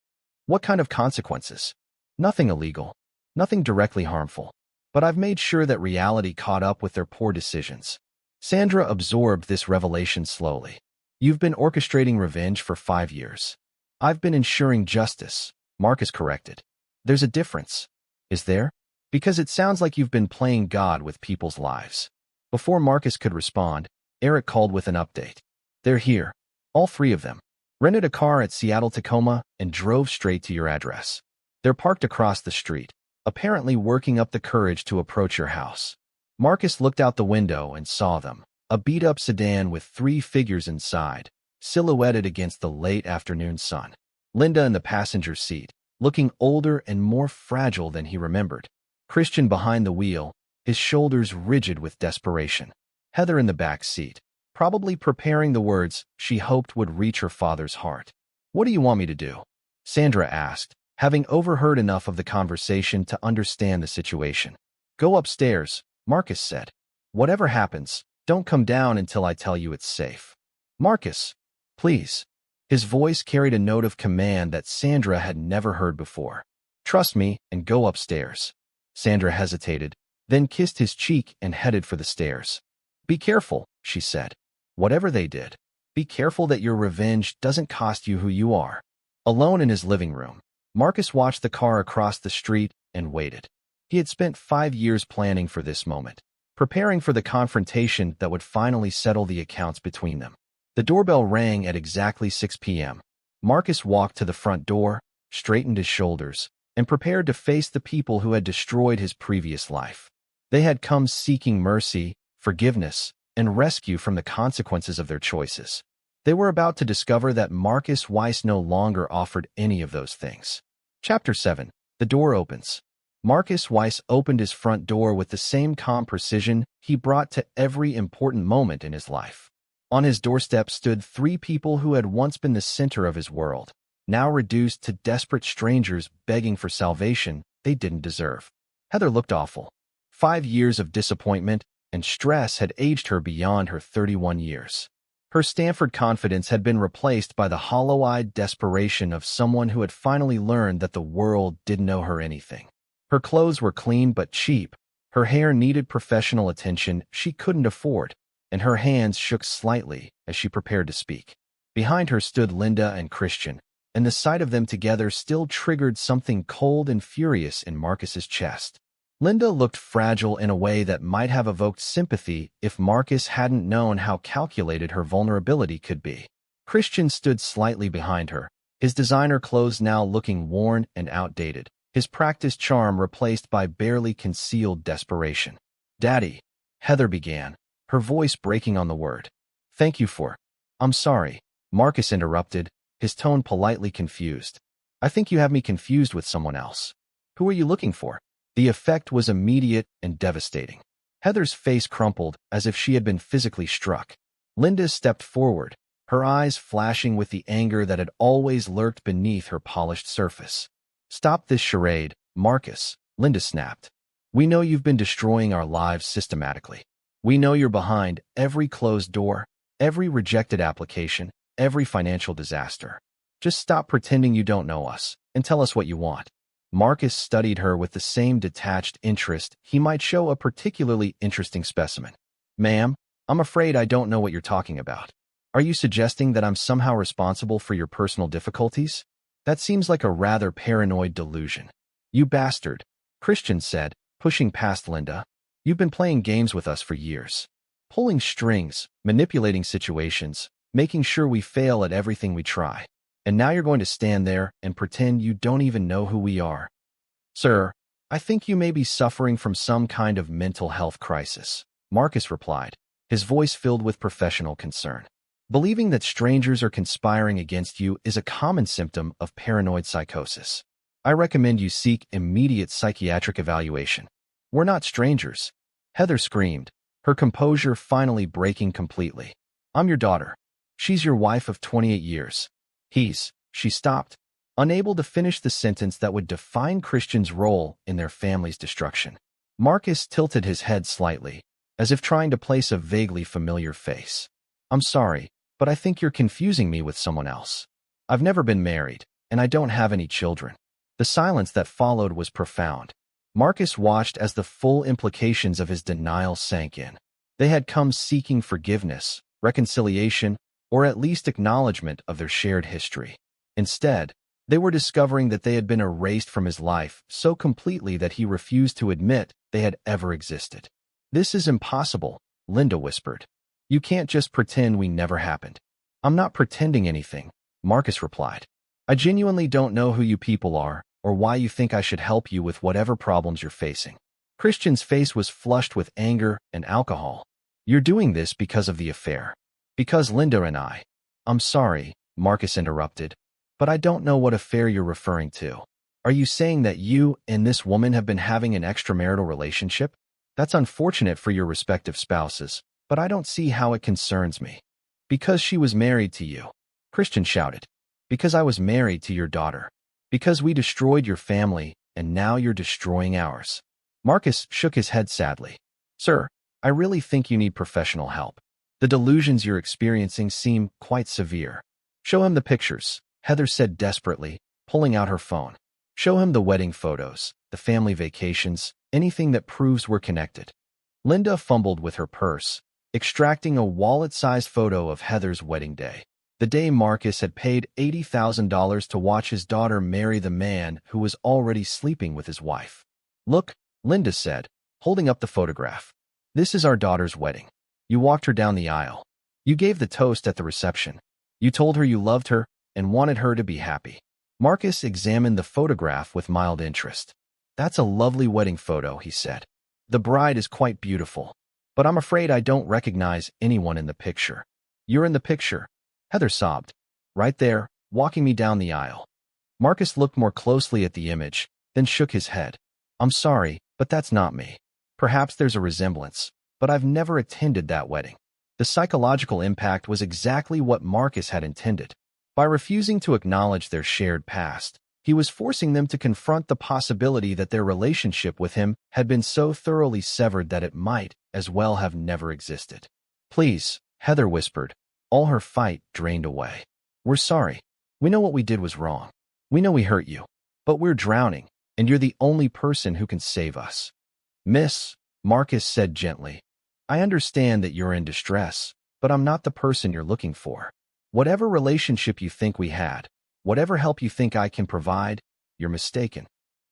"What kind of consequences?" "Nothing illegal. Nothing directly harmful. But I've made sure that reality caught up with their poor decisions." Sandra absorbed this revelation slowly. "You've been orchestrating revenge for 5 years. I've been ensuring justice," Marcus corrected. "There's a difference, is there? Because it sounds like you've been playing God with people's lives." Before Marcus could respond, Eric called with an update. "They're here. All 3 of them. Rented a car at Seattle-Tacoma and drove straight to your address. They're parked across the street, apparently working up the courage to approach your house." Marcus looked out the window and saw them, a beat-up sedan with 3 figures inside, silhouetted against the late afternoon sun. Linda in the passenger seat, looking older and more fragile than he remembered. Christian behind the wheel, his shoulders rigid with desperation. Heather in the back seat, probably preparing the words she hoped would reach her father's heart. "What do you want me to do?" Sandra asked, having overheard enough of the conversation to understand the situation. "Go upstairs," Marcus said. "Whatever happens, don't come down until I tell you it's safe." "Marcus, please." His voice carried a note of command that Sandra had never heard before. "Trust me and go upstairs." Sandra hesitated, then kissed his cheek and headed for the stairs. "Be careful," she said. "Whatever they did, be careful that your revenge doesn't cost you who you are." Alone in his living room, Marcus watched the car across the street and waited. He had spent 5 years planning for this moment, preparing for the confrontation that would finally settle the accounts between them. The doorbell rang at exactly 6 p.m. Marcus walked to the front door, straightened his shoulders, and prepared to face the people who had destroyed his previous life. They had come seeking mercy, forgiveness, and rescue from the consequences of their choices. They were about to discover that Marcus Weiss no longer offered any of those things. Chapter 7. The door opens. Marcus Weiss opened his front door with the same calm precision he brought to every important moment in his life. On his doorstep stood 3 people who had once been the center of his world, now reduced to desperate strangers begging for salvation they didn't deserve. Heather looked awful. 5 years of disappointment and stress had aged her beyond her 31 years. Her Stanford confidence had been replaced by the hollow-eyed desperation of someone who had finally learned that the world didn't owe her anything. Her clothes were clean but cheap. Her hair needed professional attention she couldn't afford. and her hands shook slightly as she prepared to speak. Behind her stood Linda and Christian, and the sight of them together still triggered something cold and furious in Marcus's chest. Linda looked fragile in a way that might have evoked sympathy if Marcus hadn't known how calculated her vulnerability could be. Christian stood slightly behind her, his designer clothes now looking worn and outdated, his practiced charm replaced by barely concealed desperation. "Daddy," Heather began, her voice breaking on the word. "Thank you for—" "I'm sorry," Marcus interrupted, his tone politely confused. "I think you have me confused with someone else. Who are you looking for?" The effect was immediate and devastating. Heather's face crumpled as if she had been physically struck. Linda stepped forward, her eyes flashing with the anger that had always lurked beneath her polished surface. "Stop this charade, Marcus," Linda snapped. "We know you've been destroying our lives systematically. We know you're behind every closed door, every rejected application, every financial disaster. Just stop pretending you don't know us and tell us what you want." Marcus studied her with the same detached interest he might show a particularly interesting specimen. "Ma'am, I'm afraid I don't know what you're talking about. Are you suggesting that I'm somehow responsible for your personal difficulties? That seems like a rather paranoid delusion." "You bastard," Christian said, pushing past Linda. "You've been playing games with us for years. Pulling strings, manipulating situations, making sure we fail at everything we try. And now you're going to stand there and pretend you don't even know who we are." "Sir, I think you may be suffering from some kind of mental health crisis," Marcus replied, his voice filled with professional concern. "Believing that strangers are conspiring against you is a common symptom of paranoid psychosis. I recommend you seek immediate psychiatric evaluation." "We're not strangers," Heather screamed, her composure finally breaking completely. "I'm your daughter. She's your wife of 28 years. She stopped, unable to finish the sentence that would define Christian's role in their family's destruction. Marcus tilted his head slightly, as if trying to place a vaguely familiar face. "I'm sorry, but I think you're confusing me with someone else. I've never been married, and I don't have any children." The silence that followed was profound. Marcus watched as the full implications of his denial sank in. They had come seeking forgiveness, reconciliation, or at least acknowledgement of their shared history. Instead, they were discovering that they had been erased from his life so completely that he refused to admit they had ever existed. "This is impossible," Linda whispered. "You can't just pretend we never happened." "I'm not pretending anything," Marcus replied. "I genuinely don't know who you people are or why you think I should help you with whatever problems you're facing." Christian's face was flushed with anger and alcohol. "You're doing this because of the affair. Because Linda and I—" "I'm sorry," Marcus interrupted, "but I don't know what affair you're referring to. Are you saying that you and this woman have been having an extramarital relationship? That's unfortunate for your respective spouses, but I don't see how it concerns me." "Because she was married to you," Christian shouted. "Because I was married to your daughter. Because we destroyed your family, and now you're destroying ours." Marcus shook his head sadly. "Sir, I really think you need professional help. The delusions you're experiencing seem quite severe." "Show him the pictures," Heather said desperately, pulling out her phone. "Show him the wedding photos, the family vacations, anything that proves we're connected." Linda fumbled with her purse, extracting a wallet-sized photo of Heather's wedding day. The day Marcus had paid $80,000 to watch his daughter marry the man who was already sleeping with his wife. "Look," Linda said, holding up the photograph. "This is our daughter's wedding. You walked her down the aisle. You gave the toast at the reception. You told her you loved her and wanted her to be happy." Marcus examined the photograph with mild interest. "That's a lovely wedding photo," he said. "The bride is quite beautiful, but I'm afraid I don't recognize anyone in the picture." "You're in the picture," Heather sobbed. "Right there, walking me down the aisle." Marcus looked more closely at the image, then shook his head. "I'm sorry, but that's not me. Perhaps there's a resemblance, but I've never attended that wedding." The psychological impact was exactly what Marcus had intended. By refusing to acknowledge their shared past, he was forcing them to confront the possibility that their relationship with him had been so thoroughly severed that it might as well have never existed. "Please," Heather whispered, all her fight drained away. "We're sorry. We know what we did was wrong. We know we hurt you. But we're drowning, and you're the only person who can save us." "Miss," Marcus said gently, I understand that you're in distress, but I'm not the person you're looking for. Whatever relationship you think we had, whatever help you think I can provide, you're mistaken.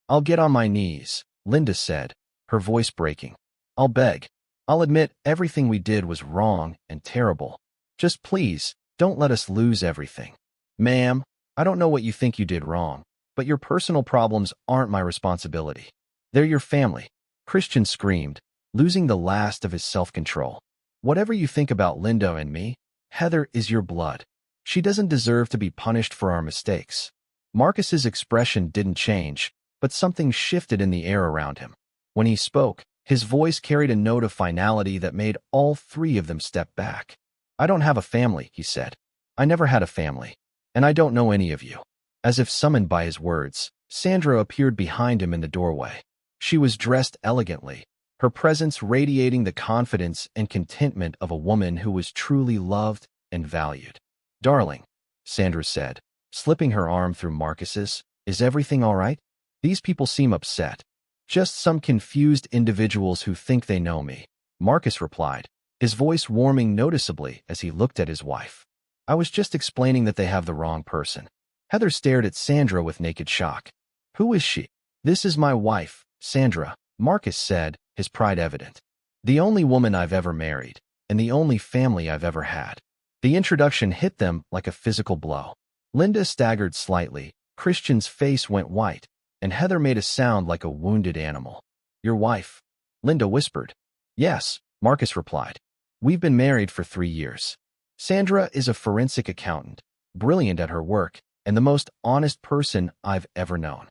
I'll get on my knees, Linda said, her voice breaking. I'll beg. I'll admit everything we did was wrong and terrible. Just please, don't let us lose everything. Ma'am, I don't know what you think you did wrong, but your personal problems aren't my responsibility. They're your family. Christian screamed, losing the last of his self-control. Whatever you think about Linda and me, Heather is your blood. She doesn't deserve to be punished for our mistakes. Marcus's expression didn't change, but something shifted in the air around him. When he spoke, his voice carried a note of finality that made all three of them step back. I don't have a family, he said. I never had a family, and I don't know any of you. As if summoned by his words, Sandra appeared behind him in the doorway. She was dressed elegantly, her presence radiating the confidence and contentment of a woman who was truly loved and valued. Darling, Sandra said, slipping her arm through Marcus's, is everything all right? These people seem upset. Just some confused individuals who think they know me, Marcus replied, his voice warming noticeably as he looked at his wife. I was just explaining that they have the wrong person. Heather stared at Sandra with naked shock. Who is she? This is my wife, Sandra, Marcus said, his pride evident. The only woman I've ever married, and the only family I've ever had. The introduction hit them like a physical blow. Linda staggered slightly, Christian's face went white, and Heather made a sound like a wounded animal. Your wife? Linda whispered. Yes, Marcus replied. We've been married for 3 years. Sandra is a forensic accountant, brilliant at her work, and the most honest person I've ever known.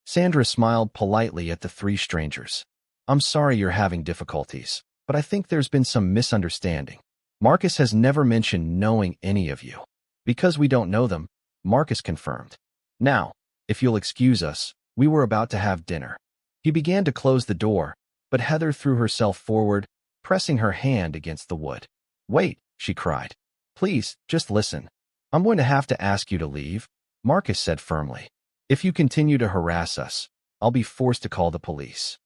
Sandra smiled politely at the three strangers. I'm sorry you're having difficulties, but I think there's been some misunderstanding. Marcus has never mentioned knowing any of you. Because we don't know them, Marcus confirmed. Now, if you'll excuse us, we were about to have dinner. He began to close the door, but Heather threw herself forward, pressing her hand against the wood. Wait, she cried. Please, just listen. I'm going to have to ask you to leave, Marcus said firmly. If you continue to harass us, I'll be forced to call the police.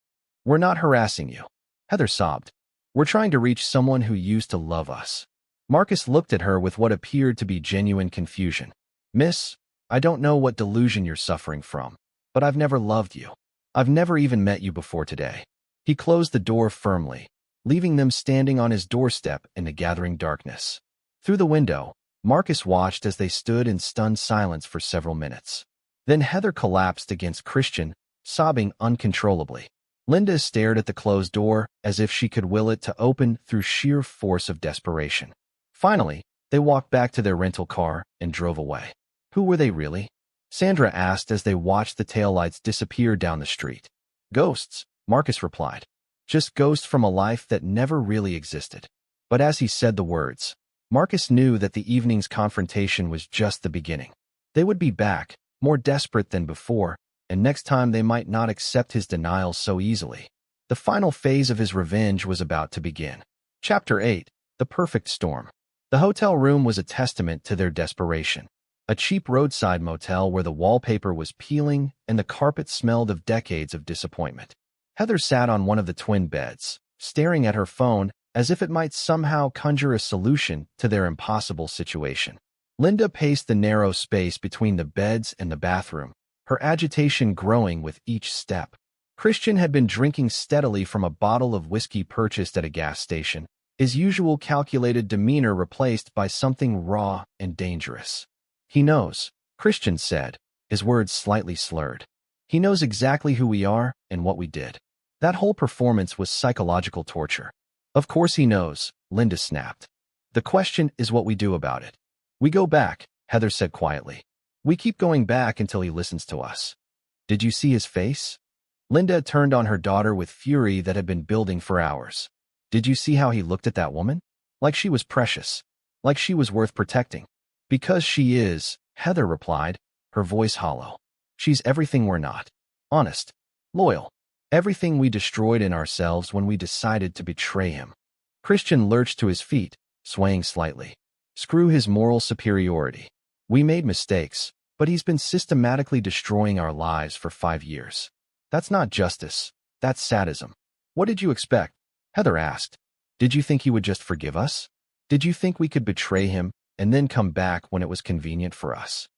We're not harassing you, Heather sobbed. We're trying to reach someone who used to love us. Marcus looked at her with what appeared to be genuine confusion. Miss, I don't know what delusion you're suffering from, but I've never loved you. I've never even met you before today. He closed the door firmly, leaving them standing on his doorstep in the gathering darkness. Through the window, Marcus watched as they stood in stunned silence for several minutes. Then Heather collapsed against Christian, sobbing uncontrollably. Linda stared at the closed door as if she could will it to open through sheer force of desperation. Finally, they walked back to their rental car and drove away. Who were they really? Sandra asked as they watched the taillights disappear down the street. Ghosts, Marcus replied. Just ghosts from a life that never really existed. But as he said the words, Marcus knew that the evening's confrontation was just the beginning. They would be back, more desperate than before, and next time they might not accept his denial so easily. The final phase of his revenge was about to begin. Chapter 8. The Perfect Storm. The hotel room was a testament to their desperation. A cheap roadside motel where the wallpaper was peeling and the carpet smelled of decades of disappointment. Heather sat on one of the twin beds, staring at her phone as if it might somehow conjure a solution to their impossible situation. Linda paced the narrow space between the beds and the bathroom, her agitation growing with each step. Christian had been drinking steadily from a bottle of whiskey purchased at a gas station, his usual calculated demeanor replaced by something raw and dangerous. He knows, Christian said, his words slightly slurred. He knows exactly who we are and what we did. That whole performance was psychological torture. Of course he knows, Linda snapped. The question is what we do about it. We go back, Heather said quietly. We keep going back until he listens to us. Did you see his face? Linda turned on her daughter with fury that had been building for hours. Did you see how he looked at that woman? Like she was precious. Like she was worth protecting. Because she is, Heather replied, her voice hollow. She's everything we're not. Honest. Loyal. Everything we destroyed in ourselves when we decided to betray him. Christian lurched to his feet, swaying slightly. Screw his moral superiority. We made mistakes, but he's been systematically destroying our lives for 5 years. That's not justice. That's sadism. What did you expect? Heather asked. Did you think he would just forgive us? Did you think we could betray him and then come back when it was convenient for us?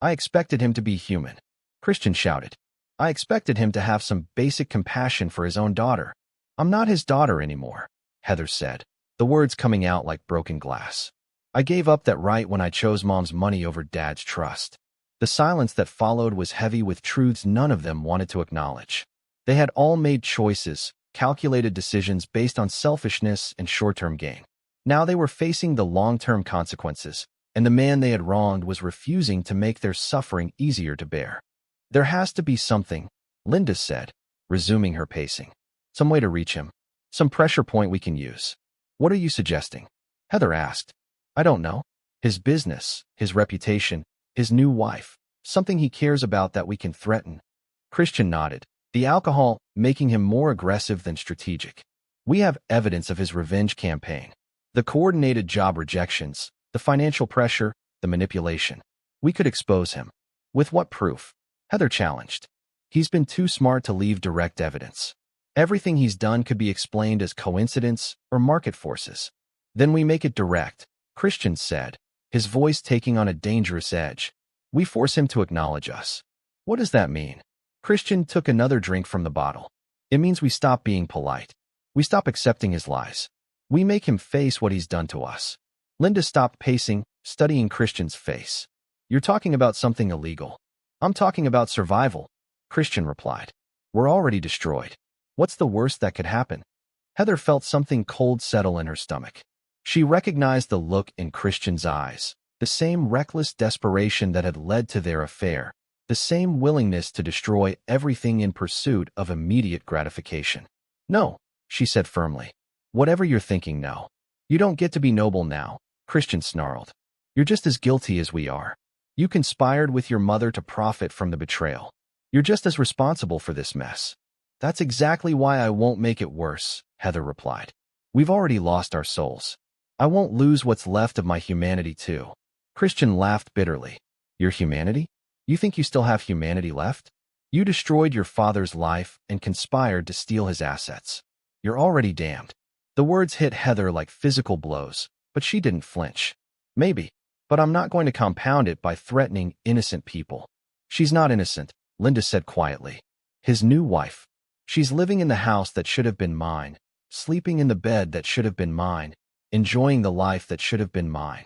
I expected him to be human, Christian shouted. I expected him to have some basic compassion for his own daughter. I'm not his daughter anymore, Heather said, the words coming out like broken glass. I gave up that right when I chose Mom's money over Dad's trust. The silence that followed was heavy with truths none of them wanted to acknowledge. They had all made choices, calculated decisions based on selfishness and short-term gain. Now they were facing the long-term consequences, and the man they had wronged was refusing to make their suffering easier to bear. There has to be something, Linda said, resuming her pacing. Some way to reach him. Some pressure point we can use. What are you suggesting? Heather asked. I don't know. His business, his reputation, his new wife, something he cares about that we can threaten. Christian nodded. The alcohol making him more aggressive than strategic. We have evidence of his revenge campaign. The coordinated job rejections, the financial pressure, the manipulation. We could expose him. With what proof? Heather challenged. He's been too smart to leave direct evidence. Everything he's done could be explained as coincidence or market forces. Then we make it direct, Christian said, his voice taking on a dangerous edge. We force him to acknowledge us. What does that mean? Christian took another drink from the bottle. It means we stop being polite. We stop accepting his lies. We make him face what he's done to us. Linda stopped pacing, studying Christian's face. You're talking about something illegal. I'm talking about survival, Christian replied. We're already destroyed. What's the worst that could happen? Heather felt something cold settle in her stomach. She recognized the look in Christian's eyes, the same reckless desperation that had led to their affair, the same willingness to destroy everything in pursuit of immediate gratification. No, she said firmly. Whatever you're thinking, no. You don't get to be noble now, Christian snarled. You're just as guilty as we are. You conspired with your mother to profit from the betrayal. You're just as responsible for this mess. That's exactly why I won't make it worse, Heather replied. We've already lost our souls. I won't lose what's left of my humanity too. Christian laughed bitterly. Your humanity? You think you still have humanity left? You destroyed your father's life and conspired to steal his assets. You're already damned. The words hit Heather like physical blows, but she didn't flinch. Maybe, but I'm not going to compound it by threatening innocent people. She's not innocent, Linda said quietly. His new wife. She's living in the house that should have been mine, sleeping in the bed that should have been mine, enjoying the life that should have been mine.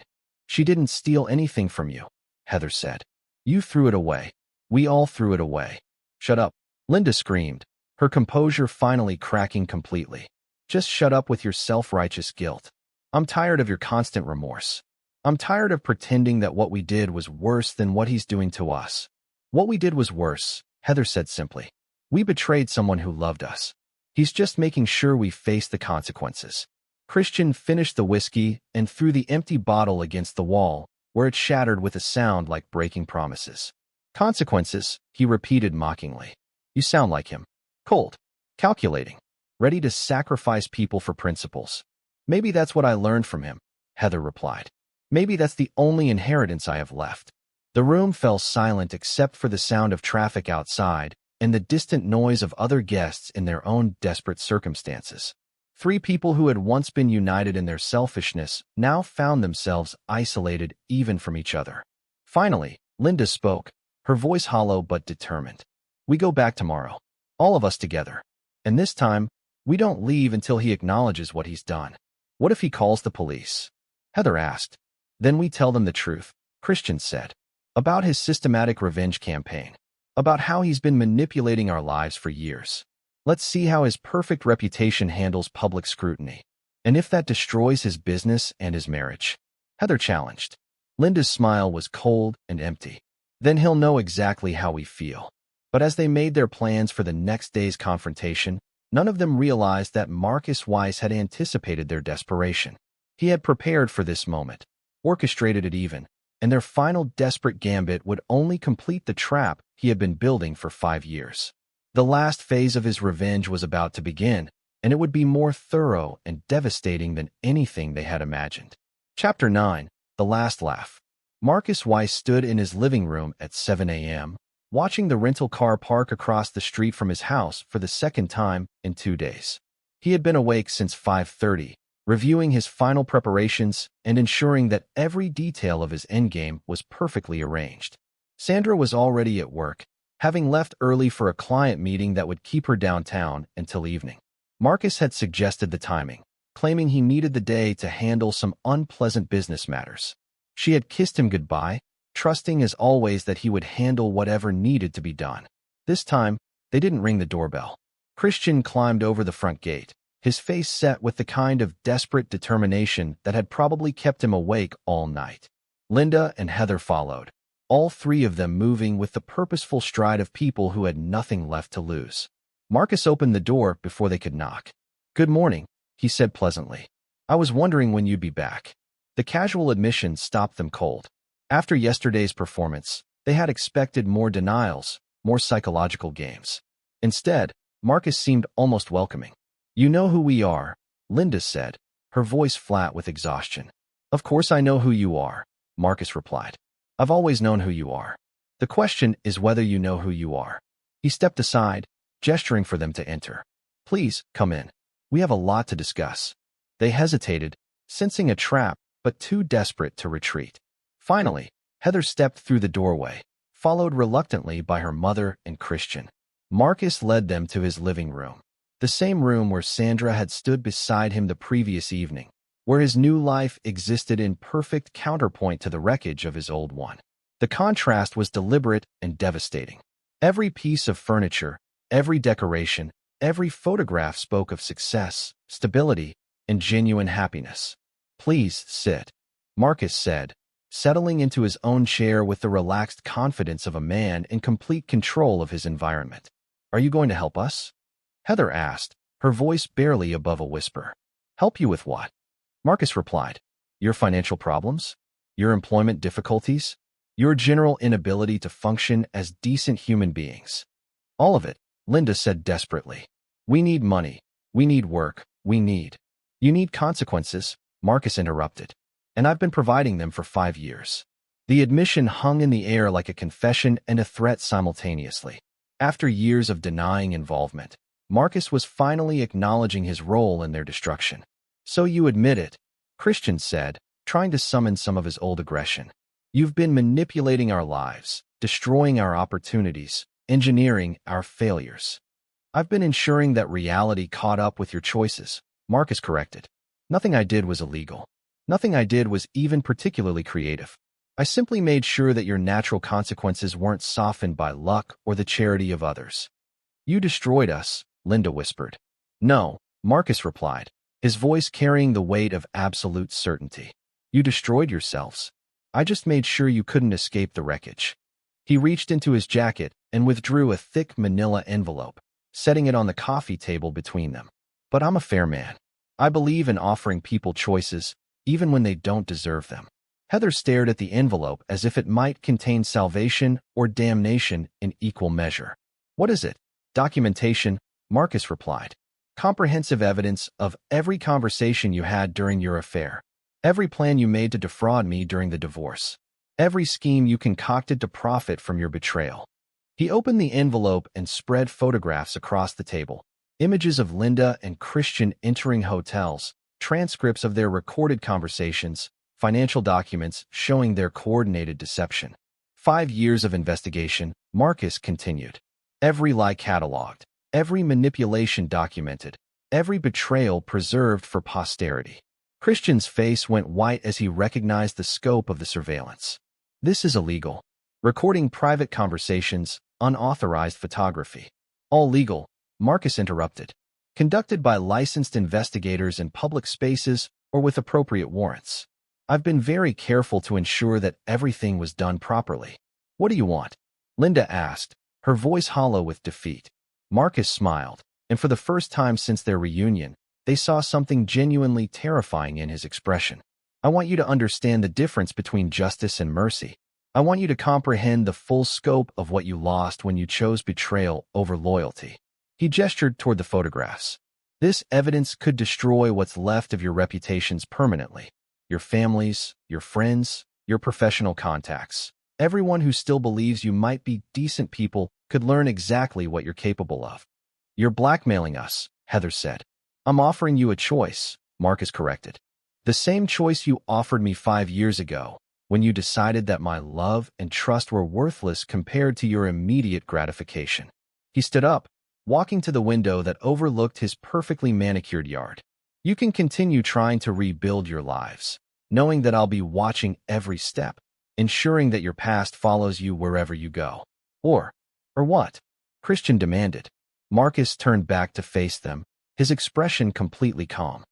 She didn't steal anything from you, Heather said. You threw it away. We all threw it away. Shut up, Linda screamed, her composure finally cracking completely. Just shut up with your self-righteous guilt. I'm tired of your constant remorse. I'm tired of pretending that what we did was worse than what he's doing to us. What we did was worse, Heather said simply. We betrayed someone who loved us. He's just making sure we face the consequences. Christian finished the whiskey and threw the empty bottle against the wall, where it shattered with a sound like breaking promises. Consequences, he repeated mockingly. You sound like him. Cold. Calculating. Ready to sacrifice people for principles. Maybe that's what I learned from him, Heather replied. Maybe that's the only inheritance I have left. The room fell silent except for the sound of traffic outside and the distant noise of other guests in their own desperate circumstances. Three people who had once been united in their selfishness now found themselves isolated even from each other. Finally, Linda spoke, her voice hollow but determined. We go back tomorrow. All of us together. And this time, we don't leave until he acknowledges what he's done. What if he calls the police? Heather asked. Then we tell them the truth, Christian said. About his systematic revenge campaign. About how he's been manipulating our lives for years. Let's see how his perfect reputation handles public scrutiny. And if that destroys his business and his marriage. Heather challenged. Linda's smile was cold and empty. Then he'll know exactly how we feel. But as they made their plans for the next day's confrontation, none of them realized that Marcus Weiss had anticipated their desperation. He had prepared for this moment, orchestrated it even, and their final desperate gambit would only complete the trap he had been building for 5 years. The last phase of his revenge was about to begin, and it would be more thorough and devastating than anything they had imagined. Chapter 9. The Last Laugh. Marcus Weiss stood in his living room at 7 a.m., watching the rental car park across the street from his house for the second time in 2 days. He had been awake since 5:30, reviewing his final preparations and ensuring that every detail of his endgame was perfectly arranged. Sandra was already at work, having left early for a client meeting that would keep her downtown until evening. Marcus had suggested the timing, claiming he needed the day to handle some unpleasant business matters. She had kissed him goodbye, trusting as always that he would handle whatever needed to be done. This time, they didn't ring the doorbell. Christian climbed over the front gate, his face set with the kind of desperate determination that had probably kept him awake all night. Linda and Heather followed, all three of them moving with the purposeful stride of people who had nothing left to lose. Marcus opened the door before they could knock. "Good morning," he said pleasantly. "I was wondering when you'd be back." The casual admission stopped them cold. After yesterday's performance, they had expected more denials, more psychological games. Instead, Marcus seemed almost welcoming. "You know who we are," Linda said, her voice flat with exhaustion. "Of course I know who you are," Marcus replied. "I've always known who you are. The question is whether you know who you are." He stepped aside, gesturing for them to enter. "Please, come in. We have a lot to discuss." They hesitated, sensing a trap, but too desperate to retreat. Finally, Heather stepped through the doorway, followed reluctantly by her mother and Christian. Marcus led them to his living room, the same room where Sandra had stood beside him the previous evening, where his new life existed in perfect counterpoint to the wreckage of his old one. The contrast was deliberate and devastating. Every piece of furniture, every decoration, every photograph spoke of success, stability, and genuine happiness. "Please sit," Marcus said, settling into his own chair with the relaxed confidence of a man in complete control of his environment. "Are you going to help us?" Heather asked, her voice barely above a whisper. "Help you with what?" Marcus replied. "Your financial problems? Your employment difficulties? Your general inability to function as decent human beings?" "All of it," Linda said desperately. "We need money. We need work. We need—" "You need consequences," Marcus interrupted. "And I've been providing them for 5 years." The admission hung in the air like a confession and a threat simultaneously. After years of denying involvement, Marcus was finally acknowledging his role in their destruction. "So you admit it," Christian said, trying to summon some of his old aggression. "You've been manipulating our lives, destroying our opportunities, engineering our failures." "I've been ensuring that reality caught up with your choices," Marcus corrected. "Nothing I did was illegal. Nothing I did was even particularly creative. I simply made sure that your natural consequences weren't softened by luck or the charity of others." "You destroyed us," Linda whispered. "No," Marcus replied, his voice carrying the weight of absolute certainty. "You destroyed yourselves. I just made sure you couldn't escape the wreckage." He reached into his jacket and withdrew a thick manila envelope, setting it on the coffee table between them. "But I'm a fair man. I believe in offering people choices, even when they don't deserve them." Heather stared at the envelope as if it might contain salvation or damnation in equal measure. "What is it?" "Documentation," Marcus replied. "Comprehensive evidence of every conversation you had during your affair, every plan you made to defraud me during the divorce, every scheme you concocted to profit from your betrayal." He opened the envelope and spread photographs across the table, images of Linda and Christian entering hotels, transcripts of their recorded conversations, financial documents showing their coordinated deception. 5 years of investigation, Marcus continued. Every lie cataloged, every manipulation documented, every betrayal preserved for posterity. Christian's face went white as he recognized the scope of the surveillance. "This is illegal. Recording private conversations, unauthorized photography." "All legal," Marcus interrupted. "Conducted by licensed investigators in public spaces or with appropriate warrants. I've been very careful to ensure that everything was done properly." "What do you want?" Linda asked, her voice hollow with defeat. Marcus smiled, and for the first time since their reunion, they saw something genuinely terrifying in his expression. "I want you to understand the difference between justice and mercy. I want you to comprehend the full scope of what you lost when you chose betrayal over loyalty." He gestured toward the photographs. "This evidence could destroy what's left of your reputations permanently. Your families, your friends, your professional contacts. Everyone who still believes you might be decent people could learn exactly what you're capable of." "You're blackmailing us," Heather said. "I'm offering you a choice," Marcus corrected. The same choice you offered me 5 years ago, when you decided that my love and trust were worthless compared to your immediate gratification. He stood up, walking to the window that overlooked his perfectly manicured yard. You can continue trying to rebuild your lives, knowing that I'll be watching every step, ensuring that your past follows you wherever you go. Or what? Christian demanded. Marcus turned back to face them, his expression completely calm.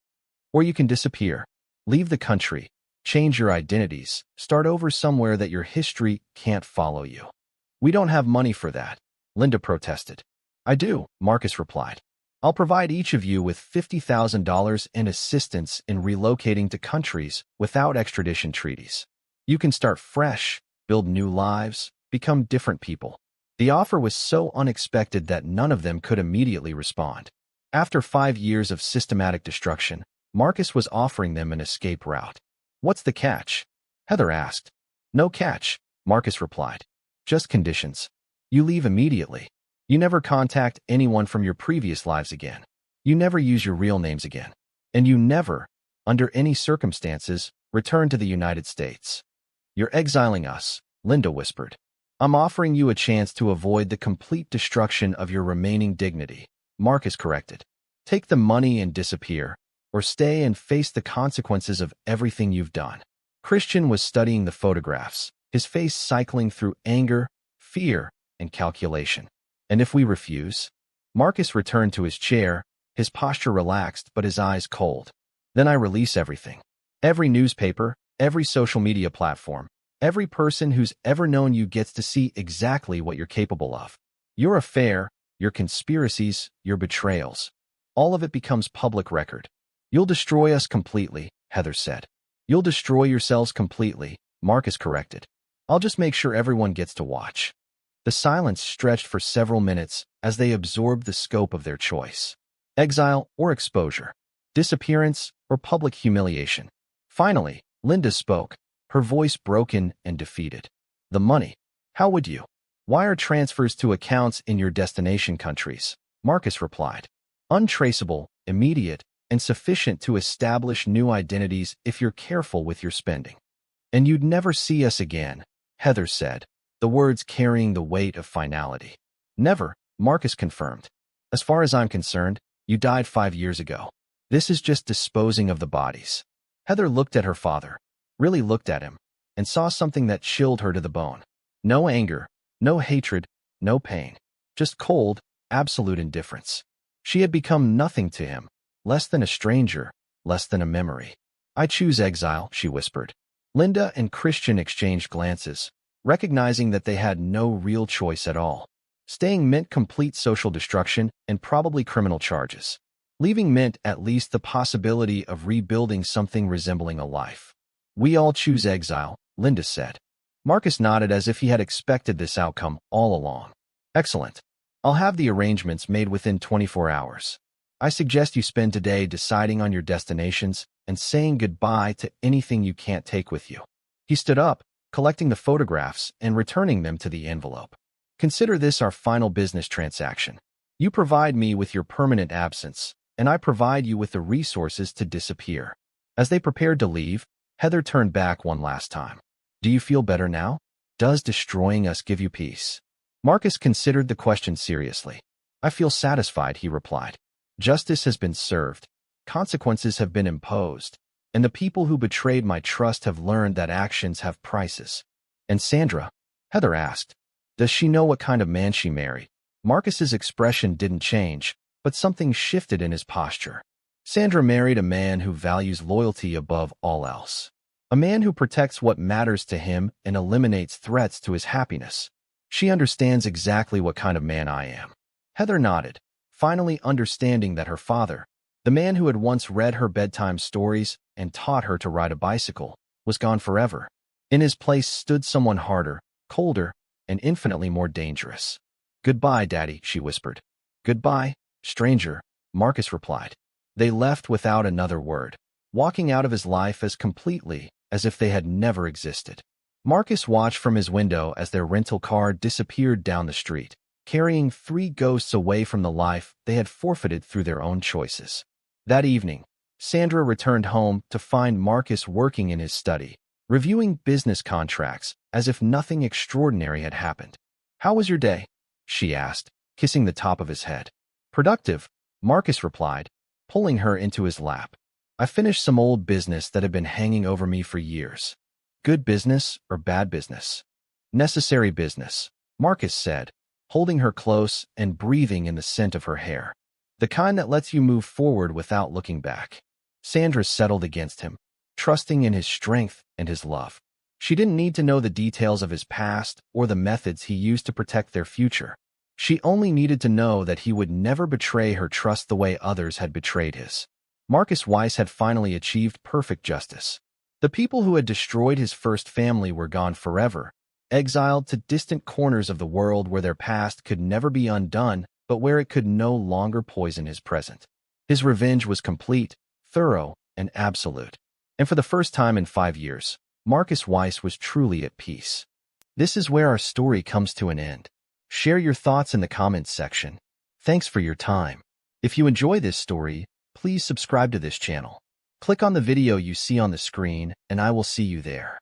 Or you can disappear, leave the country, change your identities, start over somewhere that your history can't follow you. We don't have money for that, Linda protested. I do, Marcus replied. I'll provide each of you with $50,000 in assistance in relocating to countries without extradition treaties. You can start fresh, build new lives, become different people. The offer was so unexpected that none of them could immediately respond. After 5 years of systematic destruction, Marcus was offering them an escape route. What's the catch? Heather asked. No catch, Marcus replied. Just conditions. You leave immediately. You never contact anyone from your previous lives again. You never use your real names again. And you never, under any circumstances, return to the United States. You're exiling us, Linda whispered. I'm offering you a chance to avoid the complete destruction of your remaining dignity, Marcus corrected. Take the money and disappear, or stay and face the consequences of everything you've done. Christian was studying the photographs, his face cycling through anger, fear, and calculation. And if we refuse? Marcus returned to his chair, his posture relaxed but his eyes cold. Then I release everything. Every newspaper, every social media platform, every person who's ever known you gets to see exactly what you're capable of. Your affair, your conspiracies, your betrayals. All of it becomes public record. You'll destroy us completely, Heather said. You'll destroy yourselves completely, Marcus corrected. I'll just make sure everyone gets to watch. The silence stretched for several minutes as they absorbed the scope of their choice. Exile or exposure. Disappearance or public humiliation. Finally, Linda spoke, her voice broken and defeated. The money. How would you? Wire transfers to accounts in your destination countries, Marcus replied. Untraceable, immediate, and sufficient to establish new identities if you're careful with your spending. And you'd never see us again, Heather said, the words carrying the weight of finality. Never, Marcus confirmed. As far as I'm concerned, you died 5 years ago. This is just disposing of the bodies. Heather looked at her father, really looked at him, and saw something that chilled her to the bone. No anger, no hatred, no pain. Just cold, absolute indifference. She had become nothing to him. Less than a stranger, less than a memory. I choose exile, she whispered. Linda and Christian exchanged glances, recognizing that they had no real choice at all. Staying meant complete social destruction and probably criminal charges. Leaving meant at least the possibility of rebuilding something resembling a life. We all choose exile, Linda said. Marcus nodded as if he had expected this outcome all along. Excellent. I'll have the arrangements made within 24 hours. I suggest you spend today deciding on your destinations and saying goodbye to anything you can't take with you. He stood up, collecting the photographs and returning them to the envelope. Consider this our final business transaction. You provide me with your permanent absence, and I provide you with the resources to disappear. As they prepared to leave, Heather turned back one last time. Do you feel better now? Does destroying us give you peace? Marcus considered the question seriously. I feel satisfied, he replied. Justice has been served, consequences have been imposed, and the people who betrayed my trust have learned that actions have prices. And Sandra? Heather asked. Does she know what kind of man she married? Marcus's expression didn't change, but something shifted in his posture. Sandra married a man who values loyalty above all else. A man who protects what matters to him and eliminates threats to his happiness. She understands exactly what kind of man I am. Heather nodded, finally understanding that her father, the man who had once read her bedtime stories and taught her to ride a bicycle, was gone forever. In his place stood someone harder, colder, and infinitely more dangerous. Goodbye, Daddy, she whispered. Goodbye, stranger, Marcus replied. They left without another word, walking out of his life as completely as if they had never existed. Marcus watched from his window as their rental car disappeared down the street, carrying 3 ghosts away from the life they had forfeited through their own choices. That evening, Sandra returned home to find Marcus working in his study, reviewing business contracts as if nothing extraordinary had happened. "How was your day?" she asked, kissing the top of his head. "Productive," Marcus replied, pulling her into his lap. "I finished some old business that had been hanging over me for years." "Good business or bad business?" "Necessary business," Marcus said, holding her close and breathing in the scent of her hair. "The kind that lets you move forward without looking back." Sandra settled against him, trusting in his strength and his love. She didn't need to know the details of his past or the methods he used to protect their future. She only needed to know that he would never betray her trust the way others had betrayed his. Marcus Weiss had finally achieved perfect justice. The people who had destroyed his first family were gone forever, exiled to distant corners of the world where their past could never be undone, but where it could no longer poison his present. His revenge was complete, thorough, and absolute. And for the first time in 5 years, Marcus Weiss was truly at peace. This is where our story comes to an end. Share your thoughts in the comments section. Thanks for your time. If you enjoy this story, please subscribe to this channel. Click on the video you see on the screen, and I will see you there.